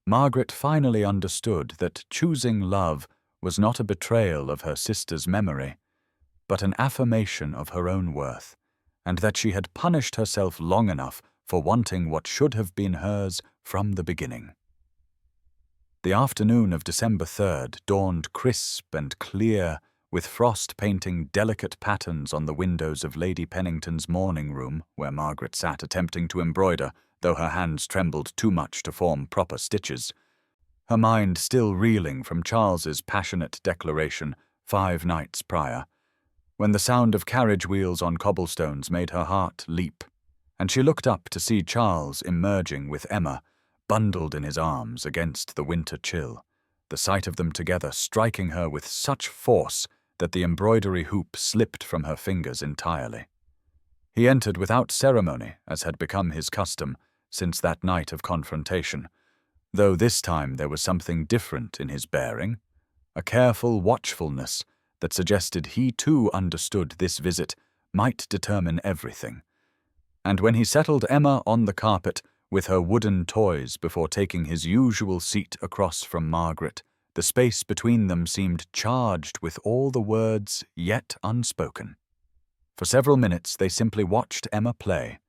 Margaret finally understood that choosing love was not a betrayal of her sister's memory, but an affirmation of her own worth, and that she had punished herself long enough for wanting what should have been hers from the beginning. The afternoon of December 3rd dawned crisp and clear, with frost painting delicate patterns on the windows of Lady Pennington's morning-room, where Margaret sat attempting to embroider, though her hands trembled too much to form proper stitches, her mind still reeling from Charles's passionate declaration 5 nights prior, when the sound of carriage wheels on cobblestones made her heart leap, and she looked up to see Charles emerging with Emma, bundled in his arms against the winter chill, the sight of them together striking her with such force that the embroidery hoop slipped from her fingers entirely. He entered without ceremony, as had become his custom since that night of confrontation, though this time there was something different in his bearing, a careful watchfulness that suggested he too understood this visit might determine everything. And when he settled Emma on the carpet with her wooden toys before taking his usual seat across from Margaret, the space between them seemed charged with all the words yet unspoken. For several minutes they simply watched Emma play,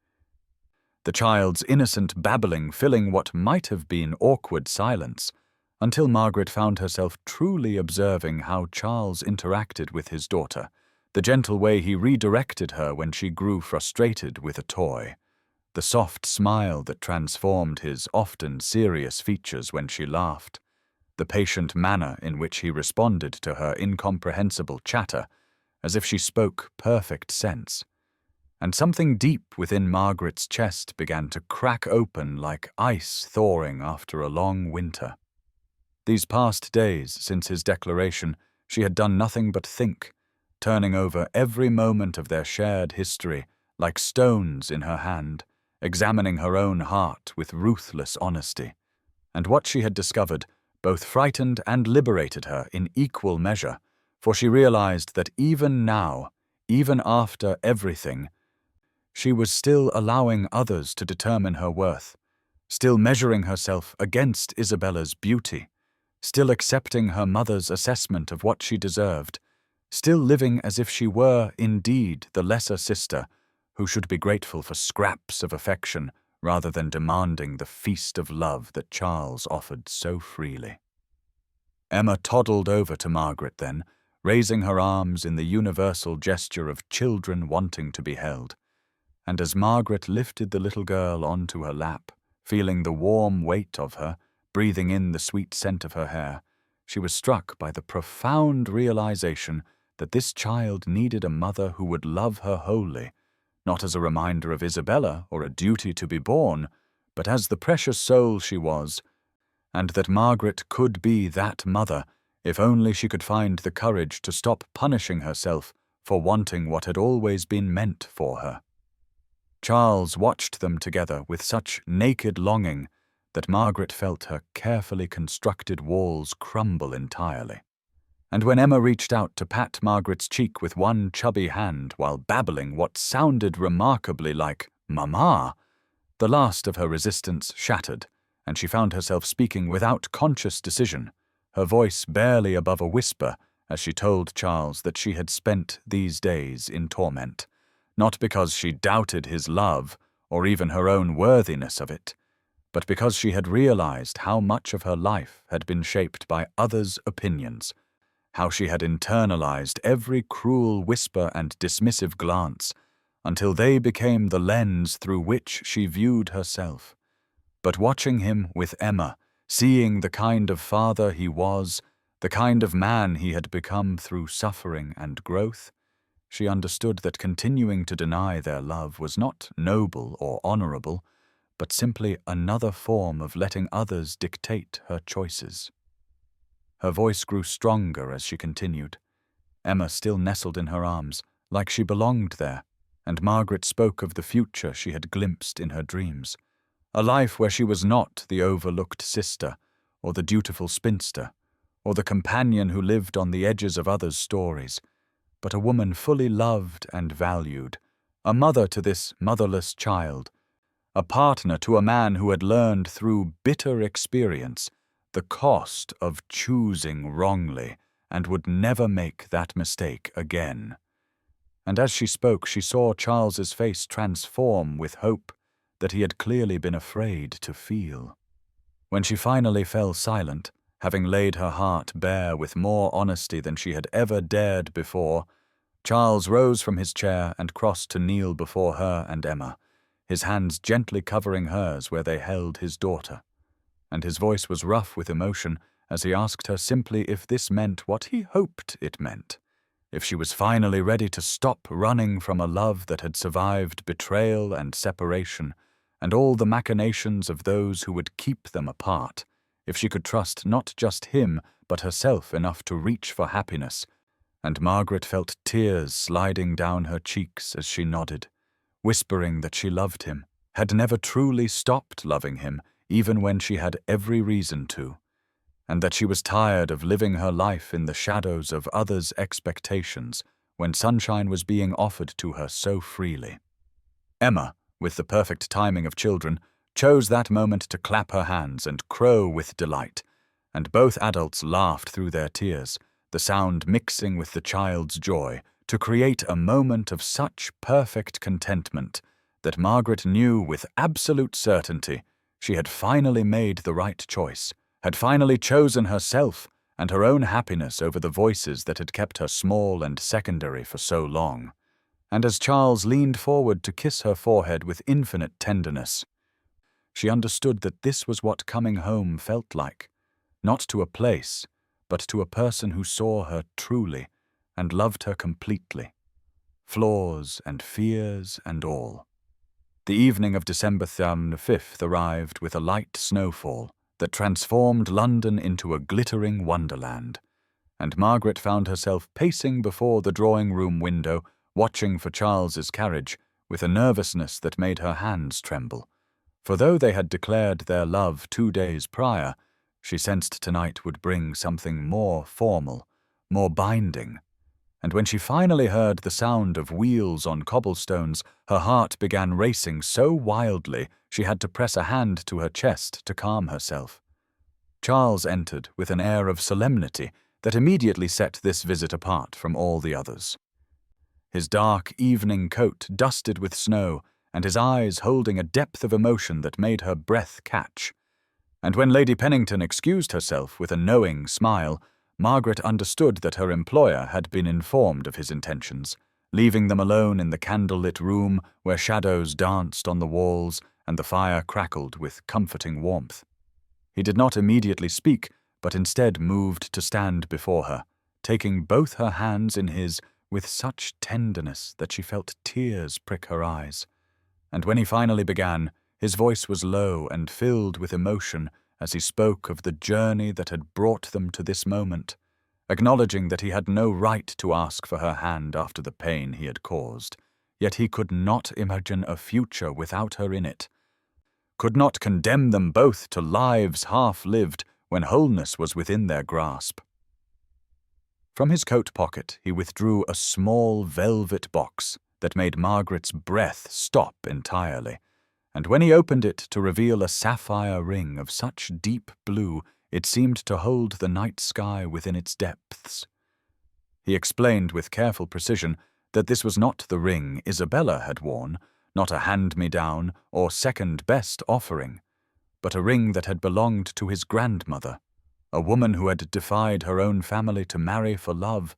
the child's innocent babbling filling what might have been awkward silence, until Margaret found herself truly observing how Charles interacted with his daughter, the gentle way he redirected her when she grew frustrated with a toy, the soft smile that transformed his often serious features when she laughed, the patient manner in which he responded to her incomprehensible chatter, as if she spoke perfect sense. And something deep within Margaret's chest began to crack open like ice thawing after a long winter. These past days, since his declaration, she had done nothing but think, turning over every moment of their shared history like stones in her hand, examining her own heart with ruthless honesty. And what she had discovered both frightened and liberated her in equal measure, for she realized that even now, even after everything, she was still allowing others to determine her worth, still measuring herself against Isabella's beauty, still accepting her mother's assessment of what she deserved, still living as if she were indeed the lesser sister who should be grateful for scraps of affection rather than demanding the feast of love that Charles offered so freely. Emma toddled over to Margaret then, raising her arms in the universal gesture of children wanting to be held. And as Margaret lifted the little girl onto her lap, feeling the warm weight of her, breathing in the sweet scent of her hair, she was struck by the profound realization that this child needed a mother who would love her wholly, not as a reminder of Isabella or a duty to be born, but as the precious soul she was, and that Margaret could be that mother if only she could find the courage to stop punishing herself for wanting what had always been meant for her. Charles watched them together with such naked longing that Margaret felt her carefully constructed walls crumble entirely. And when Emma reached out to pat Margaret's cheek with one chubby hand while babbling what sounded remarkably like "Mama," the last of her resistance shattered, and she found herself speaking without conscious decision, her voice barely above a whisper as she told Charles that she had spent these days in torment, not because she doubted his love or even her own worthiness of it, but because she had realized how much of her life had been shaped by others' opinions, how she had internalized every cruel whisper and dismissive glance until they became the lens through which she viewed herself. But watching him with Emma, seeing the kind of father he was, the kind of man he had become through suffering and growth, she understood that continuing to deny their love was not noble or honorable, but simply another form of letting others dictate her choices. Her voice grew stronger as she continued. Emma still nestled in her arms, like she belonged there, and Margaret spoke of the future she had glimpsed in her dreams, a life where she was not the overlooked sister, or the dutiful spinster, or the companion who lived on the edges of others' stories, but a woman fully loved and valued, a mother to this motherless child, a partner to a man who had learned through bitter experience the cost of choosing wrongly and would never make that mistake again. And as she spoke, she saw Charles's face transform with hope that he had clearly been afraid to feel. When she finally fell silent, having laid her heart bare with more honesty than she had ever dared before, Charles rose from his chair and crossed to kneel before her and Emma, his hands gently covering hers where they held his daughter. And his voice was rough with emotion as he asked her simply if this meant what he hoped it meant, if she was finally ready to stop running from a love that had survived betrayal and separation, and all the machinations of those who would keep them apart, if she could trust not just him but herself enough to reach for happiness. And Margaret felt tears sliding down her cheeks as she nodded, whispering that she loved him, had never truly stopped loving him, even when she had every reason to, and that she was tired of living her life in the shadows of others' expectations when sunshine was being offered to her so freely. Emma, with the perfect timing of children, chose that moment to clap her hands and crow with delight, and both adults laughed through their tears, the sound mixing with the child's joy, to create a moment of such perfect contentment that Margaret knew with absolute certainty she had finally made the right choice, had finally chosen herself and her own happiness over the voices that had kept her small and secondary for so long. And as Charles leaned forward to kiss her forehead with infinite tenderness, she understood that this was what coming home felt like, not to a place, but to a person who saw her truly and loved her completely, flaws and fears and all. The evening of December 5th arrived with a light snowfall that transformed London into a glittering wonderland, and Margaret found herself pacing before the drawing-room window, watching for Charles's carriage, with a nervousness that made her hands tremble. For though they had declared their love 2 days prior, she sensed tonight would bring something more formal, more binding. And when she finally heard the sound of wheels on cobblestones, her heart began racing so wildly she had to press a hand to her chest to calm herself. Charles entered with an air of solemnity that immediately set this visit apart from all the others. His dark evening coat dusted with snow, and his eyes holding a depth of emotion that made her breath catch. And when Lady Pennington excused herself with a knowing smile, Margaret understood that her employer had been informed of his intentions, leaving them alone in the candle-lit room where shadows danced on the walls and the fire crackled with comforting warmth. He did not immediately speak, but instead moved to stand before her, taking both her hands in his with such tenderness that she felt tears prick her eyes. And when he finally began, his voice was low and filled with emotion as he spoke of the journey that had brought them to this moment, acknowledging that he had no right to ask for her hand after the pain he had caused, yet he could not imagine a future without her in it, could not condemn them both to lives half-lived when wholeness was within their grasp. From his coat pocket he withdrew a small velvet box that made Margaret's breath stop entirely, and when he opened it to reveal a sapphire ring of such deep blue it seemed to hold the night sky within its depths. He explained with careful precision that this was not the ring Isabella had worn, not a hand-me-down or second-best offering, but a ring that had belonged to his grandmother, a woman who had defied her own family to marry for love,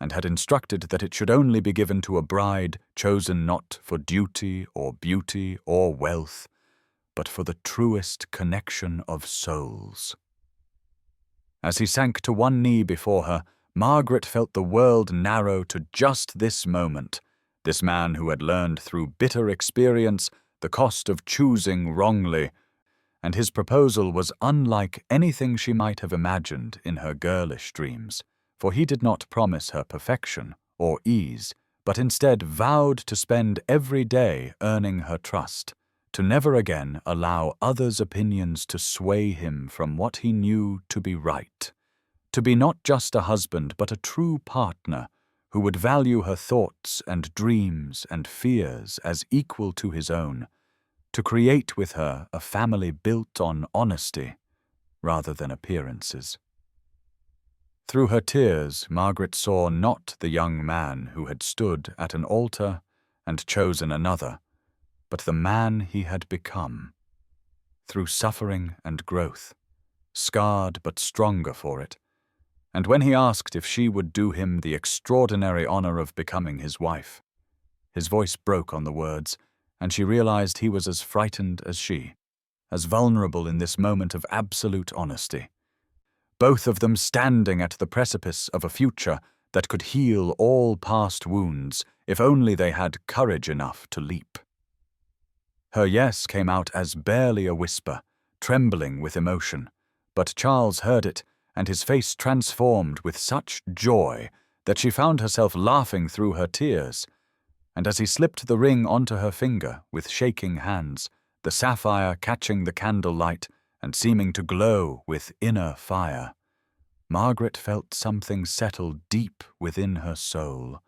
and had instructed that it should only be given to a bride chosen not for duty or beauty or wealth, but for the truest connection of souls. As he sank to one knee before her, Margaret felt the world narrow to just this moment, this man who had learned through bitter experience the cost of choosing wrongly, and his proposal was unlike anything she might have imagined in her girlish dreams, for he did not promise her perfection or ease, but instead vowed to spend every day earning her trust, to never again allow others' opinions to sway him from what he knew to be right, to be not just a husband but a true partner who would value her thoughts and dreams and fears as equal to his own, to create with her a family built on honesty rather than appearances. Through her tears, Margaret saw not the young man who had stood at an altar and chosen another, but the man he had become, through suffering and growth, scarred but stronger for it. And when he asked if she would do him the extraordinary honor of becoming his wife, his voice broke on the words, and she realized he was as frightened as she, as vulnerable in this moment of absolute honesty. Both of them standing at the precipice of a future that could heal all past wounds if only they had courage enough to leap. Her yes came out as barely a whisper, trembling with emotion, but Charles heard it, and his face transformed with such joy that she found herself laughing through her tears. And as he slipped the ring onto her finger with shaking hands, the sapphire catching the candlelight and seeming to glow with inner fire, Margaret felt something settle deep within her soul,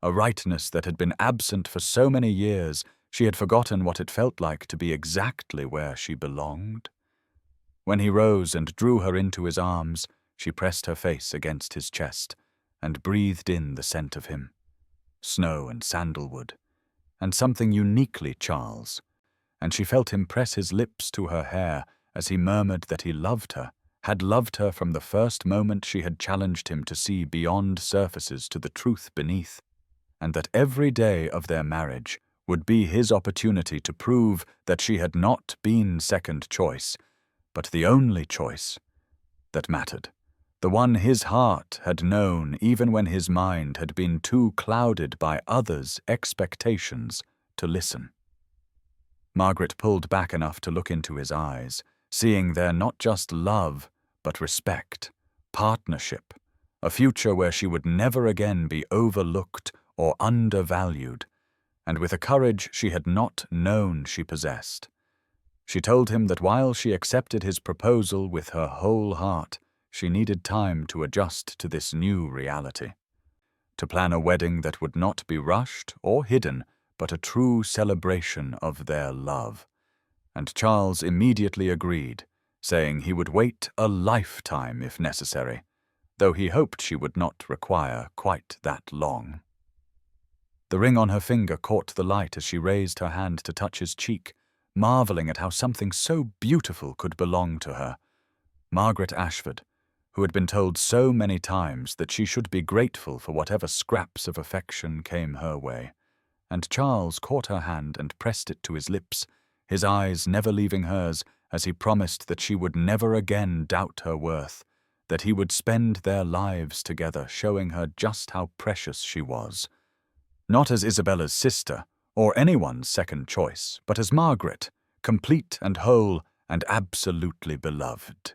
a rightness that had been absent for so many years she had forgotten what it felt like to be exactly where she belonged. When he rose and drew her into his arms, she pressed her face against his chest and breathed in the scent of him, snow and sandalwood, and something uniquely Charles, and she felt him press his lips to her hair as he murmured that he loved her, had loved her from the first moment she had challenged him to see beyond surfaces to the truth beneath, and that every day of their marriage would be his opportunity to prove that she had not been second choice, but the only choice that mattered, the one his heart had known even when his mind had been too clouded by others' expectations to listen. Margaret pulled back enough to look into his eyes, seeing there not just love, but respect, partnership, a future where she would never again be overlooked or undervalued, and with a courage she had not known she possessed. She told him that while she accepted his proposal with her whole heart, she needed time to adjust to this new reality, to plan a wedding that would not be rushed or hidden, but a true celebration of their love. And Charles immediately agreed, saying he would wait a lifetime if necessary, though he hoped she would not require quite that long. The ring on her finger caught the light as she raised her hand to touch his cheek, marveling at how something so beautiful could belong to her. Margaret Ashford, who had been told so many times that she should be grateful for whatever scraps of affection came her way. And Charles caught her hand and pressed it to his lips, his eyes never leaving hers, as he promised that she would never again doubt her worth, that he would spend their lives together showing her just how precious she was. Not as Isabella's sister, or anyone's second choice, but as Margaret, complete and whole and absolutely beloved.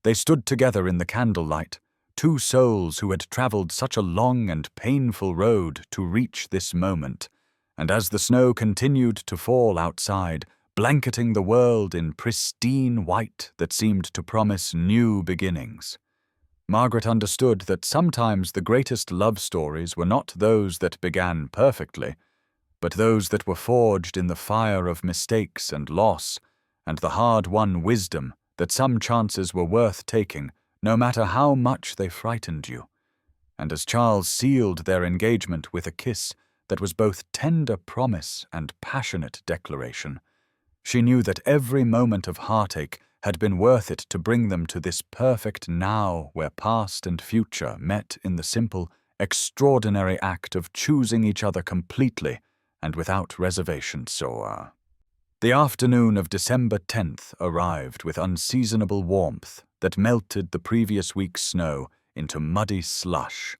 They stood together in the candlelight, two souls who had travelled such a long and painful road to reach this moment, and as the snow continued to fall outside, blanketing the world in pristine white that seemed to promise new beginnings, Margaret understood that sometimes the greatest love stories were not those that began perfectly, but those that were forged in the fire of mistakes and loss, and the hard-won wisdom that some chances were worth taking, no matter how much they frightened you. And as Charles sealed their engagement with a kiss that was both tender promise and passionate declaration, she knew that every moment of heartache had been worth it to bring them to this perfect now where past and future met in the simple, extraordinary act of choosing each other completely and without reservation. The afternoon of December 10th arrived with unseasonable warmth that melted the previous week's snow into muddy slush,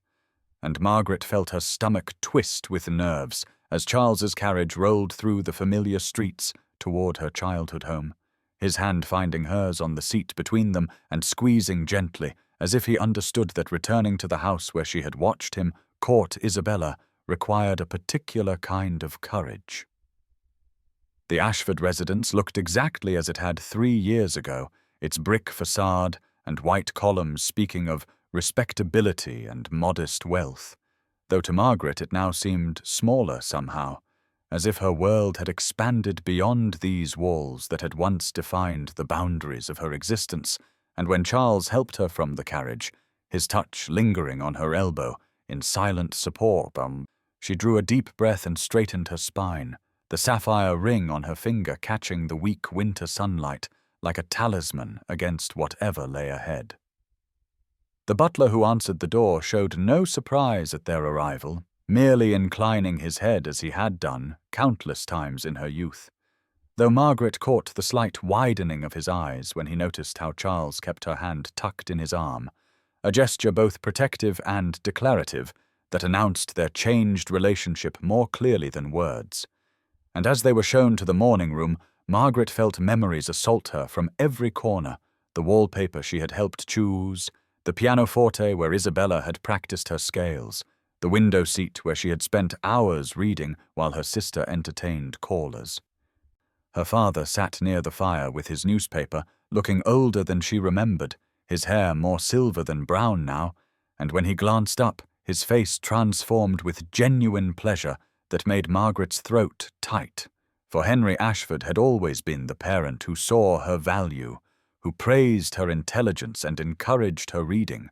and Margaret felt her stomach twist with nerves as Charles's carriage rolled through the familiar streets toward her childhood home, his hand finding hers on the seat between them and squeezing gently, as if he understood that returning to the house where she had watched him court Isabella required a particular kind of courage. The Ashford residence looked exactly as it had 3 years ago, its brick facade and white columns speaking of respectability and modest wealth, though to Margaret it now seemed smaller somehow, as if her world had expanded beyond these walls that had once defined the boundaries of her existence. And when Charles helped her from the carriage, his touch lingering on her elbow in silent support, she drew a deep breath and straightened her spine, the sapphire ring on her finger catching the weak winter sunlight like a talisman against whatever lay ahead. The butler who answered the door showed no surprise at their arrival, merely inclining his head as he had done countless times in her youth, though Margaret caught the slight widening of his eyes when he noticed how Charles kept her hand tucked in his arm, a gesture both protective and declarative that announced their changed relationship more clearly than words. And as they were shown to the morning room, Margaret felt memories assault her from every corner, the wallpaper she had helped choose, the pianoforte where Isabella had practiced her scales, the window seat where she had spent hours reading while her sister entertained callers. Her father sat near the fire with his newspaper, looking older than she remembered, his hair more silver than brown now, and when he glanced up, his face transformed with genuine pleasure that made Margaret's throat tight, for Henry Ashford had always been the parent who saw her value, who praised her intelligence and encouraged her reading,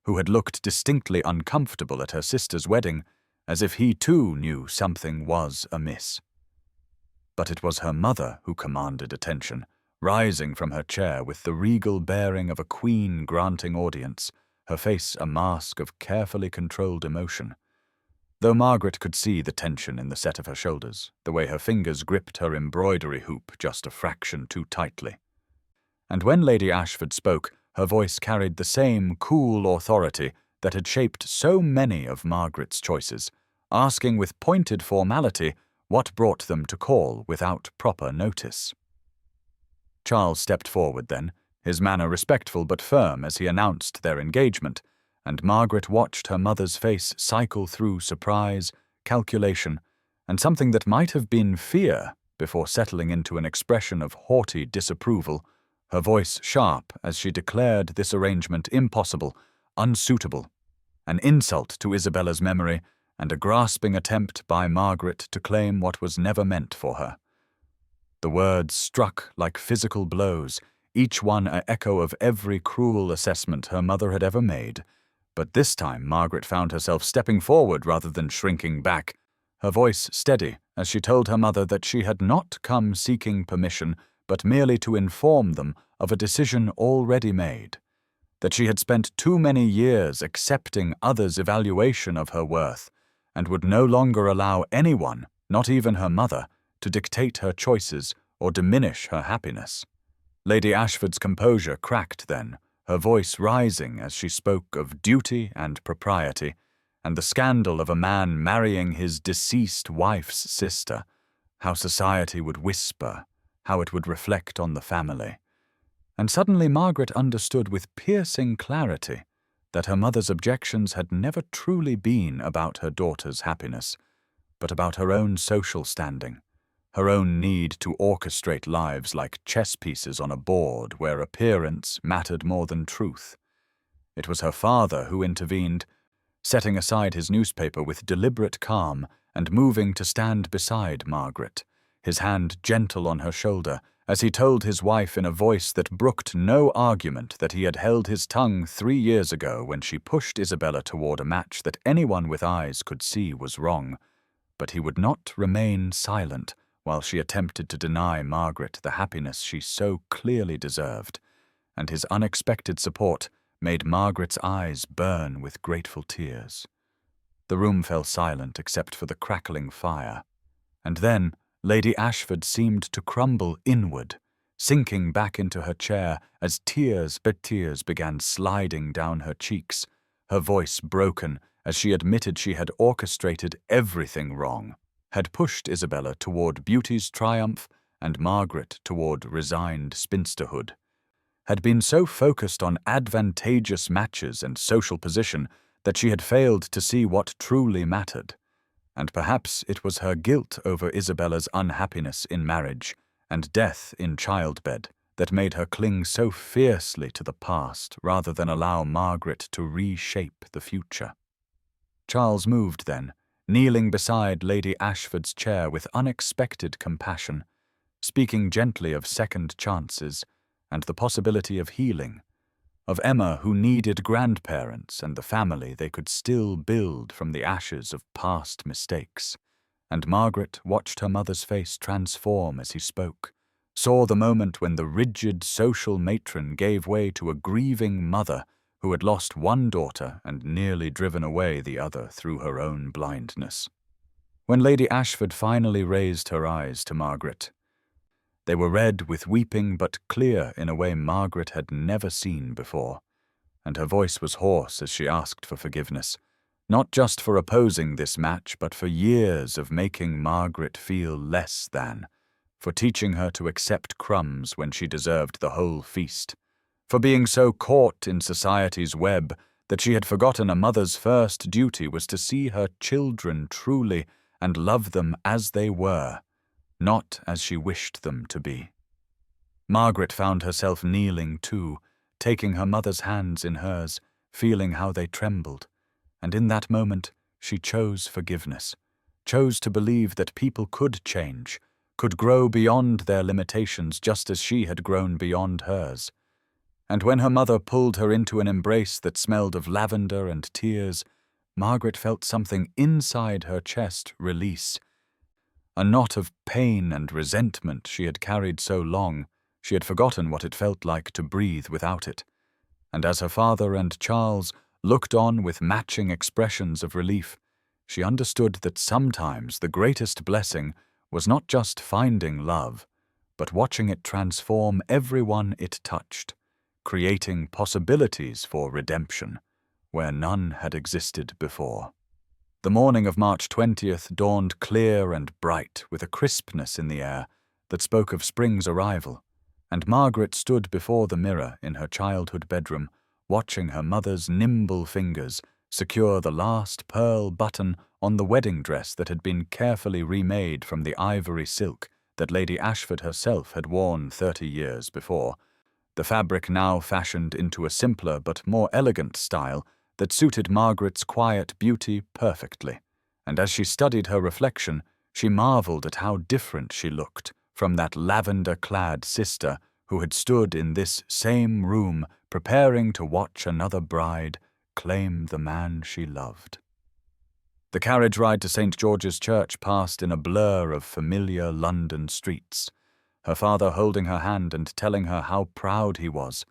who had looked distinctly uncomfortable at her sister's wedding, as if he too knew something was amiss. But it was her mother who commanded attention, rising from her chair with the regal bearing of a queen granting audience, her face a mask of carefully controlled emotion. Though Margaret could see the tension in the set of her shoulders, the way her fingers gripped her embroidery hoop just a fraction too tightly. And when Lady Ashford spoke, her voice carried the same cool authority that had shaped so many of Margaret's choices, asking with pointed formality what brought them to call without proper notice. Charles stepped forward then, his manner respectful but firm as he announced their engagement, and Margaret watched her mother's face cycle through surprise, calculation, and something that might have been fear before settling into an expression of haughty disapproval, her voice sharp as she declared this arrangement impossible, unsuitable, an insult to Isabella's memory, and a grasping attempt by Margaret to claim what was never meant for her. The words struck like physical blows, each one an echo of every cruel assessment her mother had ever made. But this time Margaret found herself stepping forward rather than shrinking back, her voice steady as she told her mother that she had not come seeking permission, but merely to inform them of a decision already made, that she had spent too many years accepting others' evaluation of her worth, and would no longer allow anyone, not even her mother, to dictate her choices or diminish her happiness. Lady Ashford's composure cracked then, her voice rising as she spoke of duty and propriety, and the scandal of a man marrying his deceased wife's sister, how society would whisper, how it would reflect on the family. And suddenly Margaret understood with piercing clarity that her mother's objections had never truly been about her daughter's happiness, but about her own social standing, her own need to orchestrate lives like chess pieces on a board where appearance mattered more than truth. It was her father who intervened, setting aside his newspaper with deliberate calm and moving to stand beside Margaret, his hand gentle on her shoulder, as he told his wife in a voice that brooked no argument that he had held his tongue 3 years ago when she pushed Isabella toward a match that anyone with eyes could see was wrong. But he would not remain silent while she attempted to deny Margaret the happiness she so clearly deserved, and his unexpected support made Margaret's eyes burn with grateful tears. The room fell silent except for the crackling fire, and then Lady Ashford seemed to crumble inward, sinking back into her chair as tears began sliding down her cheeks, her voice broken as she admitted she had orchestrated everything wrong, had pushed Isabella toward beauty's triumph and Margaret toward resigned spinsterhood, had been so focused on advantageous matches and social position that she had failed to see what truly mattered. And perhaps it was her guilt over Isabella's unhappiness in marriage and death in childbed that made her cling so fiercely to the past rather than allow Margaret to reshape the future. Charles moved then, kneeling beside Lady Ashford's chair with unexpected compassion, speaking gently of second chances and the possibility of healing, of Emma who needed grandparents and the family they could still build from the ashes of past mistakes. And Margaret watched her mother's face transform as he spoke, saw the moment when the rigid social matron gave way to a grieving mother who had lost one daughter and nearly driven away the other through her own blindness. When Lady Ashford finally raised her eyes to Margaret, they were red with weeping but clear in a way Margaret had never seen before, and her voice was hoarse as she asked for forgiveness, not just for opposing this match, but for years of making Margaret feel less than, for teaching her to accept crumbs when she deserved the whole feast, for being so caught in society's web that she had forgotten a mother's first duty was to see her children truly and love them as they were, not as she wished them to be. Margaret found herself kneeling too, taking her mother's hands in hers, feeling how they trembled, and in that moment she chose forgiveness, chose to believe that people could change, could grow beyond their limitations just as she had grown beyond hers. And when her mother pulled her into an embrace that smelled of lavender and tears, Margaret felt something inside her chest release. A knot of pain and resentment she had carried so long, she had forgotten what it felt like to breathe without it. And as her father and Charles looked on with matching expressions of relief, she understood that sometimes the greatest blessing was not just finding love, but watching it transform everyone it touched, creating possibilities for redemption where none had existed before. The morning of March 20th dawned clear and bright with a crispness in the air that spoke of spring's arrival, and Margaret stood before the mirror in her childhood bedroom, watching her mother's nimble fingers secure the last pearl button on the wedding dress that had been carefully remade from the ivory silk that Lady Ashford herself had worn 30 years before, the fabric now fashioned into a simpler but more elegant style that suited Margaret's quiet beauty perfectly, and as she studied her reflection, she marveled at how different she looked from that lavender-clad sister who had stood in this same room preparing to watch another bride claim the man she loved. The carriage ride to St. George's Church passed in a blur of familiar London streets, her father holding her hand and telling her how proud he was,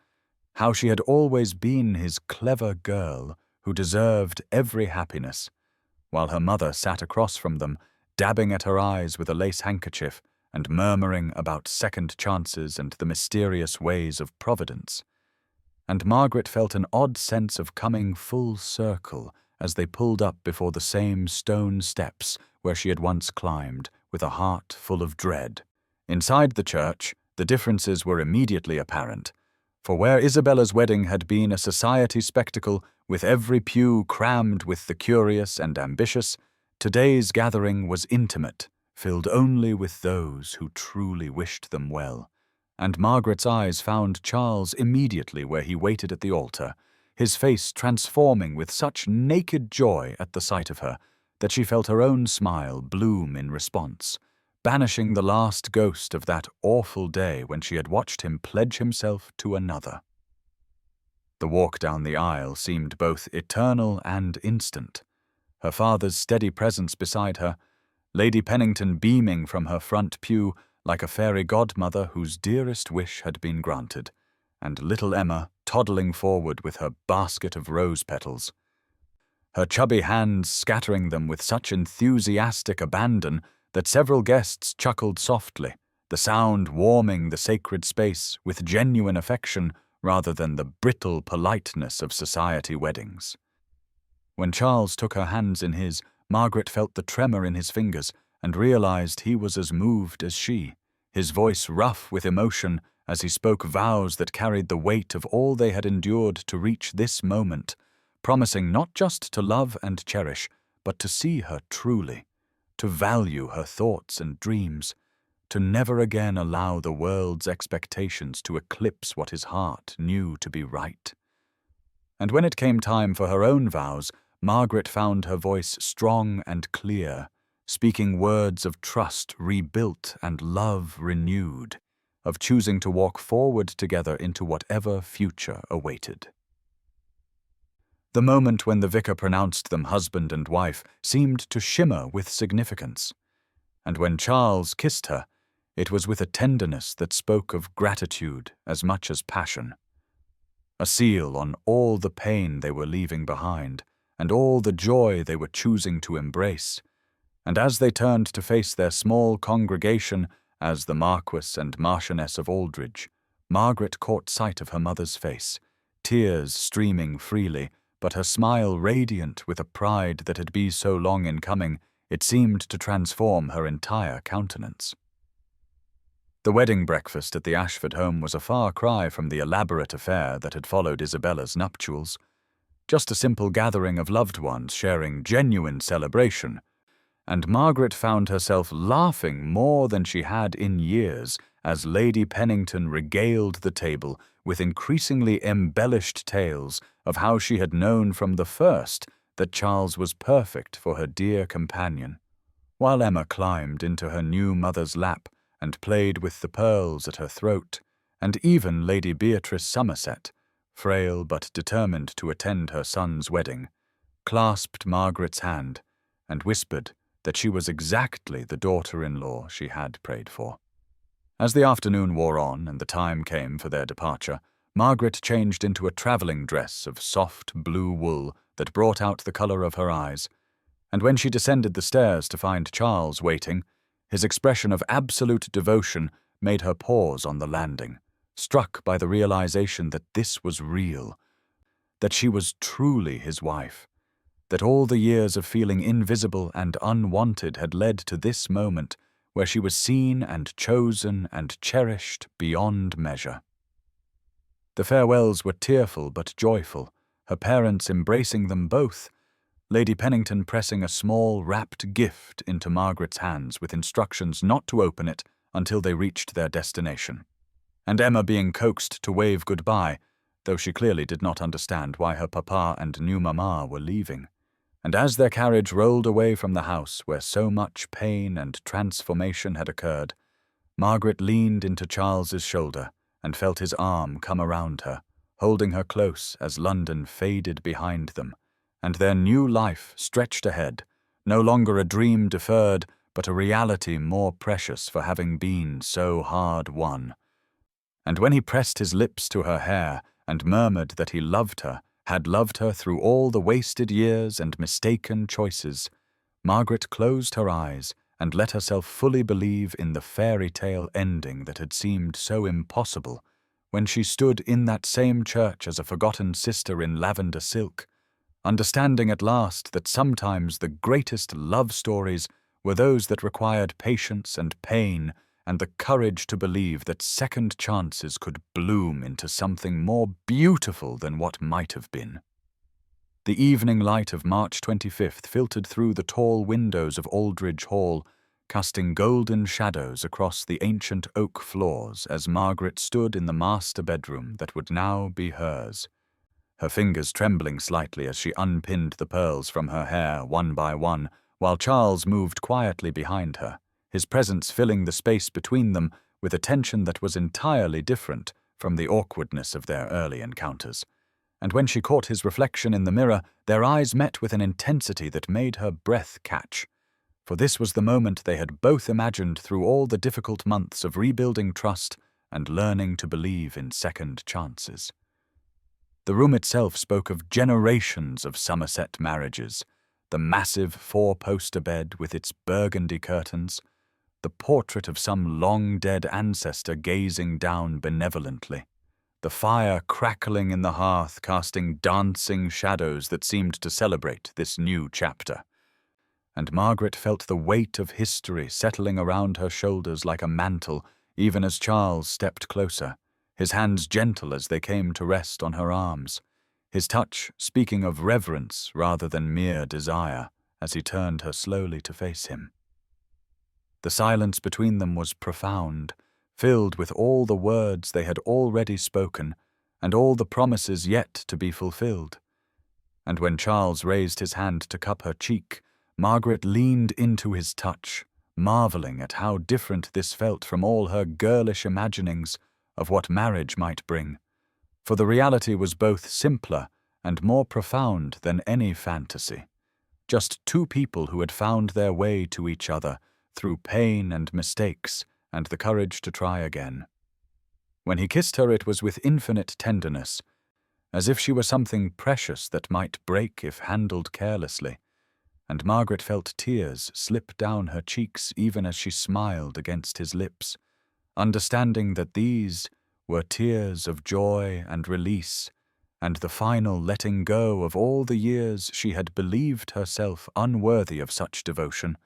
how she had always been his clever girl who deserved every happiness, while her mother sat across from them, dabbing at her eyes with a lace handkerchief and murmuring about second chances and the mysterious ways of Providence. And Margaret felt an odd sense of coming full circle as they pulled up before the same stone steps where she had once climbed, with a heart full of dread. Inside the church, the differences were immediately apparent, for where Isabella's wedding had been a society spectacle with every pew crammed with the curious and ambitious, today's gathering was intimate, filled only with those who truly wished them well. And Margaret's eyes found Charles immediately where he waited at the altar, his face transforming with such naked joy at the sight of her that she felt her own smile bloom in response, banishing the last ghost of that awful day when she had watched him pledge himself to another. The walk down the aisle seemed both eternal and instant, her father's steady presence beside her, Lady Pennington beaming from her front pew like a fairy godmother whose dearest wish had been granted, and little Emma toddling forward with her basket of rose petals, her chubby hands scattering them with such enthusiastic abandon that several guests chuckled softly, the sound warming the sacred space with genuine affection rather than the brittle politeness of society weddings. When Charles took her hands in his, Margaret felt the tremor in his fingers and realized he was as moved as she, his voice rough with emotion as he spoke vows that carried the weight of all they had endured to reach this moment, promising not just to love and cherish, but to see her truly, to value her thoughts and dreams, to never again allow the world's expectations to eclipse what his heart knew to be right. And when it came time for her own vows, Margaret found her voice strong and clear, speaking words of trust rebuilt and love renewed, of choosing to walk forward together into whatever future awaited. The moment when the vicar pronounced them husband and wife seemed to shimmer with significance, and when Charles kissed her, it was with a tenderness that spoke of gratitude as much as passion, a seal on all the pain they were leaving behind and all the joy they were choosing to embrace. And as they turned to face their small congregation as the Marquess and Marchioness of Aldridge, Margaret caught sight of her mother's face, tears streaming freely, but her smile radiant with a pride that had been so long in coming, it seemed to transform her entire countenance. The wedding breakfast at the Ashford home was a far cry from the elaborate affair that had followed Isabella's nuptials, just a simple gathering of loved ones sharing genuine celebration, and Margaret found herself laughing more than she had in years as Lady Pennington regaled the table with increasingly embellished tales of how she had known from the first that Charles was perfect for her dear companion, while Emma climbed into her new mother's lap and played with the pearls at her throat, and even Lady Beatrice Somerset, frail but determined to attend her son's wedding, clasped Margaret's hand and whispered that she was exactly the daughter-in-law she had prayed for. As the afternoon wore on and the time came for their departure, Margaret changed into a travelling dress of soft blue wool that brought out the colour of her eyes, and when she descended the stairs to find Charles waiting, his expression of absolute devotion made her pause on the landing, struck by the realization that this was real, that she was truly his wife, that all the years of feeling invisible and unwanted had led to this moment where she was seen and chosen and cherished beyond measure. The farewells were tearful but joyful, her parents embracing them both, Lady Pennington pressing a small wrapped gift into Margaret's hands with instructions not to open it until they reached their destination, and Emma being coaxed to wave goodbye, though she clearly did not understand why her papa and new mamma were leaving. And as their carriage rolled away from the house where so much pain and transformation had occurred, Margaret leaned into Charles's shoulder and felt his arm come around her, holding her close as London faded behind them, and their new life stretched ahead, no longer a dream deferred, but a reality more precious for having been so hard won. And when he pressed his lips to her hair and murmured that he loved her, had loved her through all the wasted years and mistaken choices, Margaret closed her eyes and let herself fully believe in the fairy tale ending that had seemed so impossible when she stood in that same church as a forgotten sister in lavender silk, understanding at last that sometimes the greatest love stories were those that required patience and pain and the courage to believe that second chances could bloom into something more beautiful than what might have been. The evening light of March 25th filtered through the tall windows of Aldridge Hall, casting golden shadows across the ancient oak floors as Margaret stood in the master bedroom that would now be hers, her fingers trembling slightly as she unpinned the pearls from her hair one by one, while Charles moved quietly behind her, his presence filling the space between them with a tension that was entirely different from the awkwardness of their early encounters. And when she caught his reflection in the mirror, their eyes met with an intensity that made her breath catch, for this was the moment they had both imagined through all the difficult months of rebuilding trust and learning to believe in second chances. The room itself spoke of generations of Somerset marriages, the massive four-poster bed with its burgundy curtains, the portrait of some long-dead ancestor gazing down benevolently, the fire crackling in the hearth casting dancing shadows that seemed to celebrate this new chapter. and Margaret felt the weight of history settling around her shoulders like a mantle, even as Charles stepped closer, his hands gentle as they came to rest on her arms, his touch speaking of reverence rather than mere desire, as he turned her slowly to face him. The silence between them was profound, filled with all the words they had already spoken and all the promises yet to be fulfilled. And when Charles raised his hand to cup her cheek, Margaret leaned into his touch, marveling at how different this felt from all her girlish imaginings of what marriage might bring, for the reality was both simpler and more profound than any fantasy. Just two people who had found their way to each other through pain and mistakes and the courage to try again. When he kissed her, it was with infinite tenderness, as if she were something precious that might break if handled carelessly, and Margaret felt tears slip down her cheeks even as she smiled against his lips, understanding that these were tears of joy and release, and the final letting go of all the years she had believed herself unworthy of such devotion.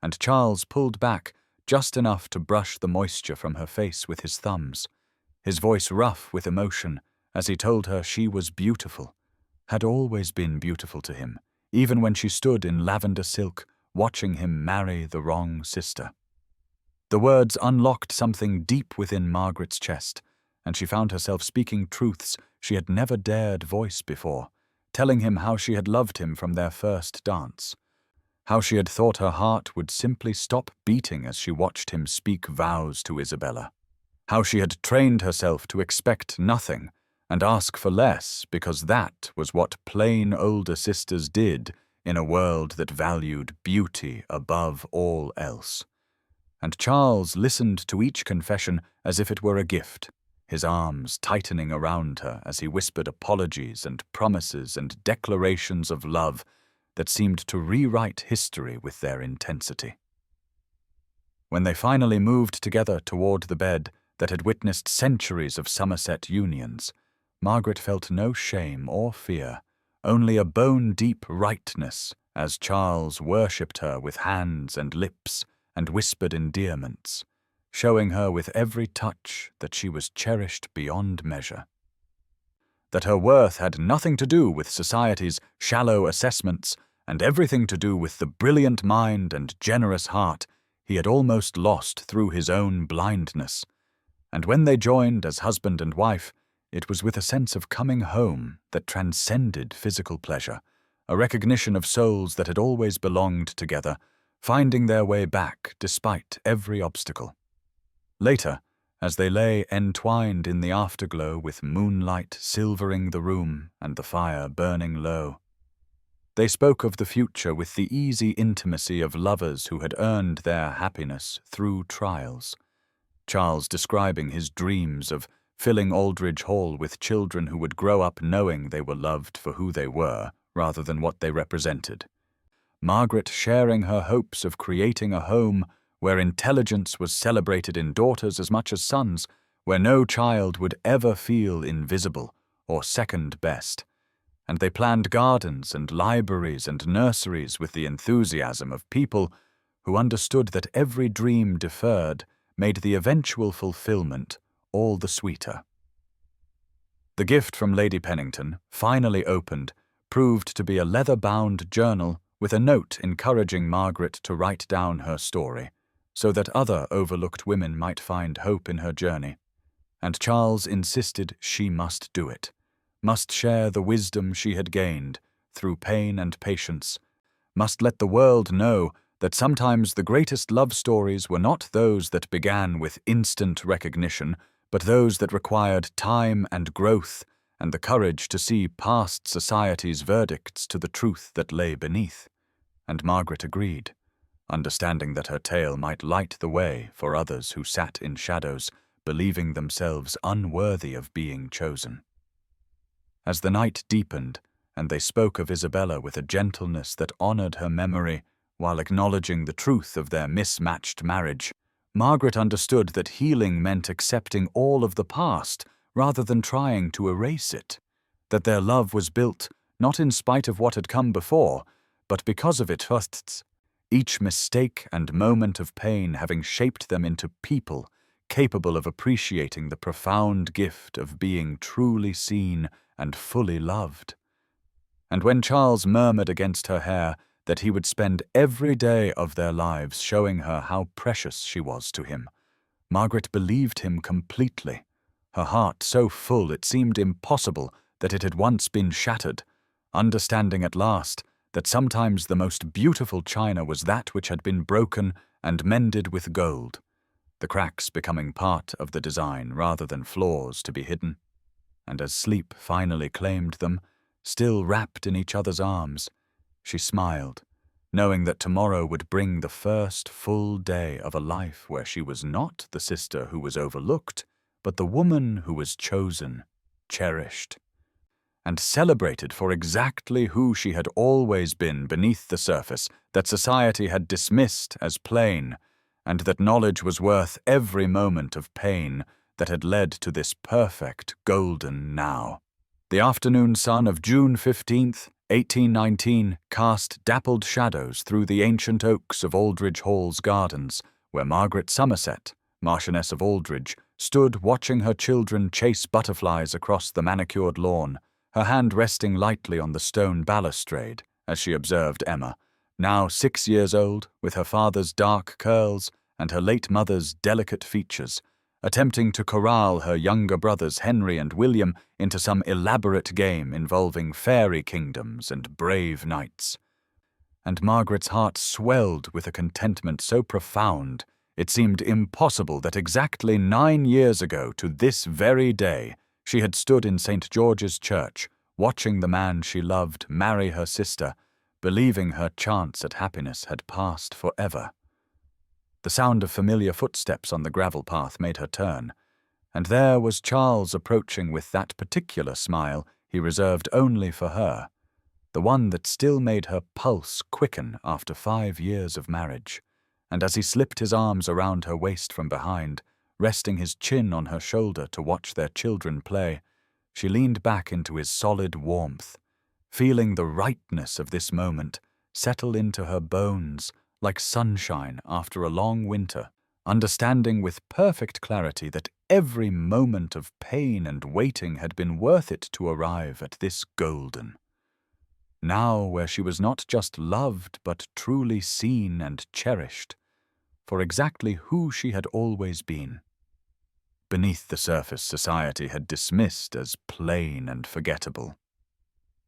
And Charles pulled back just enough to brush the moisture from her face with his thumbs, his voice rough with emotion as he told her she was beautiful, had always been beautiful to him, even when she stood in lavender silk watching him marry the wrong sister. The words unlocked something deep within Margaret's chest, and she found herself speaking truths she had never dared voice before, telling him how she had loved him from their first dance, how she had thought her heart would simply stop beating as she watched him speak vows to Isabella, how she had trained herself to expect nothing and ask for less because that was what plain older sisters did in a world that valued beauty above all else. And Charles listened to each confession as if it were a gift, his arms tightening around her as he whispered apologies and promises and declarations of love that seemed to rewrite history with their intensity. When they finally moved together toward the bed that had witnessed centuries of Somerset unions, Margaret felt no shame or fear, only a bone-deep rightness as Charles worshipped her with hands and lips and whispered endearments, showing her with every touch that she was cherished beyond measure. That her worth had nothing to do with society's shallow assessments and everything to do with the brilliant mind and generous heart he had almost lost through his own blindness. And when they joined as husband and wife, it was with a sense of coming home that transcended physical pleasure, a recognition of souls that had always belonged together, finding their way back despite every obstacle. Later, as they lay entwined in the afterglow with moonlight silvering the room and the fire burning low, they spoke of the future with the easy intimacy of lovers who had earned their happiness through trials, Charles describing his dreams of filling Aldridge Hall with children who would grow up knowing they were loved for who they were rather than what they represented, Margaret sharing her hopes of creating a home where intelligence was celebrated in daughters as much as sons, where no child would ever feel invisible or second best. And they planned gardens and libraries and nurseries with the enthusiasm of people who understood that every dream deferred made the eventual fulfillment all the sweeter. The gift from Lady Pennington, finally opened, proved to be a leather-bound journal with a note encouraging Margaret to write down her story, so that other overlooked women might find hope in her journey. And Charles insisted she must do it, must share the wisdom she had gained through pain and patience, must let the world know that sometimes the greatest love stories were not those that began with instant recognition, but those that required time and growth and the courage to see past society's verdicts to the truth that lay beneath. And Margaret agreed, understanding that her tale might light the way for others who sat in shadows, believing themselves unworthy of being chosen. As the night deepened, and they spoke of Isabella with a gentleness that honored her memory while acknowledging the truth of their mismatched marriage, Margaret understood that healing meant accepting all of the past rather than trying to erase it, that their love was built not in spite of what had come before, but because of it first, each mistake and moment of pain having shaped them into people capable of appreciating the profound gift of being truly seen and fully loved. And when Charles murmured against her hair that he would spend every day of their lives showing her how precious she was to him, Margaret believed him completely, her heart so full it seemed impossible that it had once been shattered, understanding at last that sometimes the most beautiful china was that which had been broken and mended with gold, the cracks becoming part of the design rather than flaws to be hidden. And as sleep finally claimed them, still wrapped in each other's arms, she smiled, knowing that tomorrow would bring the first full day of a life where she was not the sister who was overlooked, but the woman who was chosen, cherished, and celebrated for exactly who she had always been beneath the surface that society had dismissed as plain, and that knowledge was worth every moment of pain that had led to this perfect golden now. The afternoon sun of June 15th, 1819, cast dappled shadows through the ancient oaks of Aldridge Hall's gardens, where Margaret Somerset, Marchioness of Aldridge, stood watching her children chase butterflies across the manicured lawn, her hand resting lightly on the stone balustrade, as she observed Emma, now 6 years old, with her father's dark curls and her late mother's delicate features, attempting to corral her younger brothers Henry and William into some elaborate game involving fairy kingdoms and brave knights. And Margaret's heart swelled with a contentment so profound it seemed impossible that exactly 9 years ago to this very day she had stood in St. George's Church, watching the man she loved marry her sister, believing her chance at happiness had passed forever. The sound of familiar footsteps on the gravel path made her turn, and there was Charles approaching with that particular smile he reserved only for her, the one that still made her pulse quicken after 5 years of marriage. And as he slipped his arms around her waist from behind, resting his chin on her shoulder to watch their children play, she leaned back into his solid warmth, feeling the rightness of this moment settle into her bones like sunshine after a long winter, understanding with perfect clarity that every moment of pain and waiting had been worth it to arrive at this golden. Now where she was not just loved but truly seen and cherished, for exactly who she had always been. Beneath the surface society had dismissed as plain and forgettable.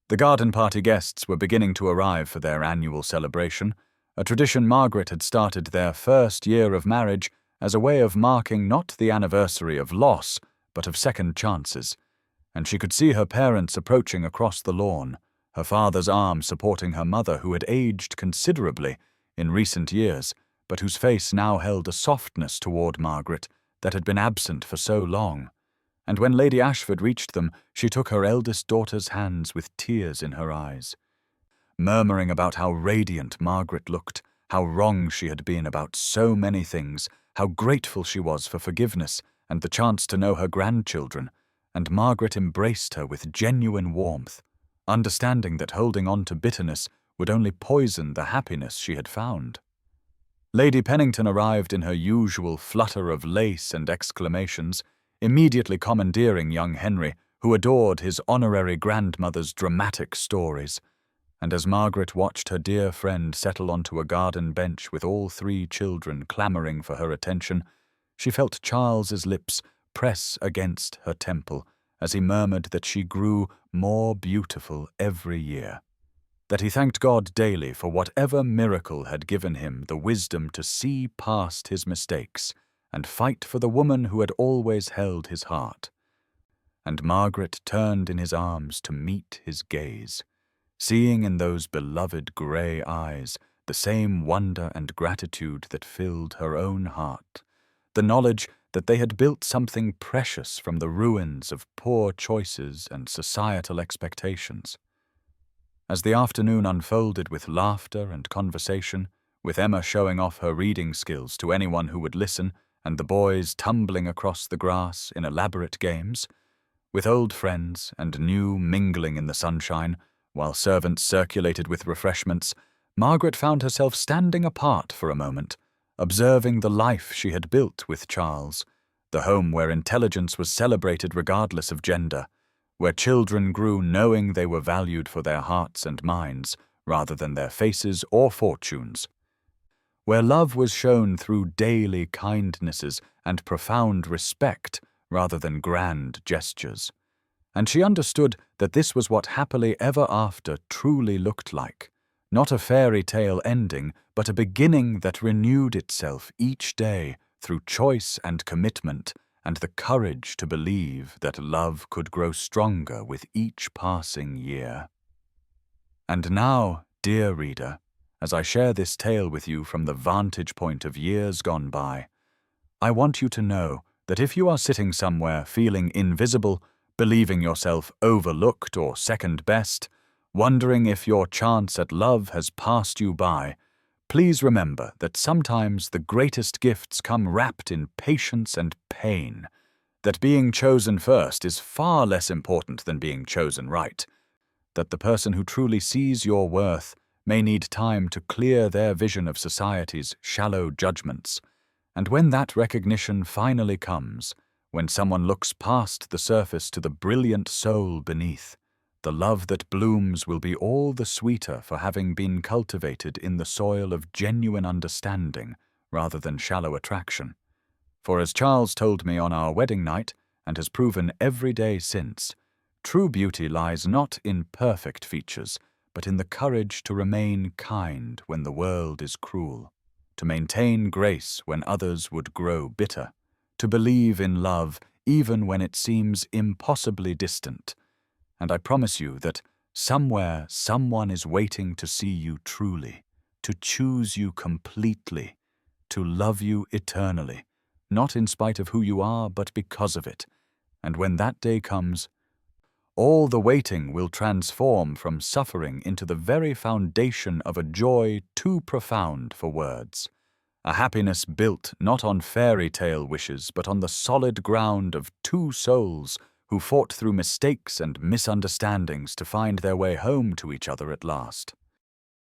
The garden party guests were beginning to arrive for their annual celebration, a tradition Margaret had started their first year of marriage as a way of marking not the anniversary of loss, but of second chances, and she could see her parents approaching across the lawn, her father's arm supporting her mother who had aged considerably in recent years, but whose face now held a softness toward Margaret that had been absent for so long. And when Lady Ashford reached them, she took her eldest daughter's hands with tears in her eyes, murmuring about how radiant Margaret looked, how wrong she had been about so many things, how grateful she was for forgiveness and the chance to know her grandchildren, and Margaret embraced her with genuine warmth, understanding that holding on to bitterness would only poison the happiness she had found. Lady Pennington arrived in her usual flutter of lace and exclamations, immediately commandeering young Henry, who adored his honorary grandmother's dramatic stories. And as Margaret watched her dear friend settle onto a garden bench with all 3 children clamoring for her attention, she felt Charles's lips press against her temple as he murmured that she grew more beautiful every year, that he thanked God daily for whatever miracle had given him the wisdom to see past his mistakes and fight for the woman who had always held his heart. And Margaret turned in his arms to meet his gaze, seeing in those beloved grey eyes the same wonder and gratitude that filled her own heart, the knowledge that they had built something precious from the ruins of poor choices and societal expectations. As the afternoon unfolded with laughter and conversation, with Emma showing off her reading skills to anyone who would listen, and the boys tumbling across the grass in elaborate games, with old friends and new mingling in the sunshine, while servants circulated with refreshments, Margaret found herself standing apart for a moment, observing the life she had built with Charles, the home where intelligence was celebrated regardless of gender, where children grew knowing they were valued for their hearts and minds rather than their faces or fortunes, where love was shown through daily kindnesses and profound respect rather than grand gestures. And she understood that this was what happily ever after truly looked like, not a fairy tale ending, but a beginning that renewed itself each day through choice and commitment and the courage to believe that love could grow stronger with each passing year. And now, dear reader, as I share this tale with you from the vantage point of years gone by, I want you to know that if you are sitting somewhere feeling invisible, believing yourself overlooked or second best, wondering if your chance at love has passed you by, please remember that sometimes the greatest gifts come wrapped in patience and pain, that being chosen first is far less important than being chosen right, that the person who truly sees your worth may need time to clear their vision of society's shallow judgments, and when that recognition finally comes, when someone looks past the surface to the brilliant soul beneath, the love that blooms will be all the sweeter for having been cultivated in the soil of genuine understanding rather than shallow attraction. For as Charles told me on our wedding night, and has proven every day since, true beauty lies not in perfect features, but in the courage to remain kind when the world is cruel, to maintain grace when others would grow bitter, to believe in love even when it seems impossibly distant. And I promise you that somewhere someone is waiting to see you truly, to choose you completely, to love you eternally, not in spite of who you are, but because of it. And when that day comes, all the waiting will transform from suffering into the very foundation of a joy too profound for words, a happiness built not on fairy tale wishes, but on the solid ground of two souls who fought through mistakes and misunderstandings to find their way home to each other at last.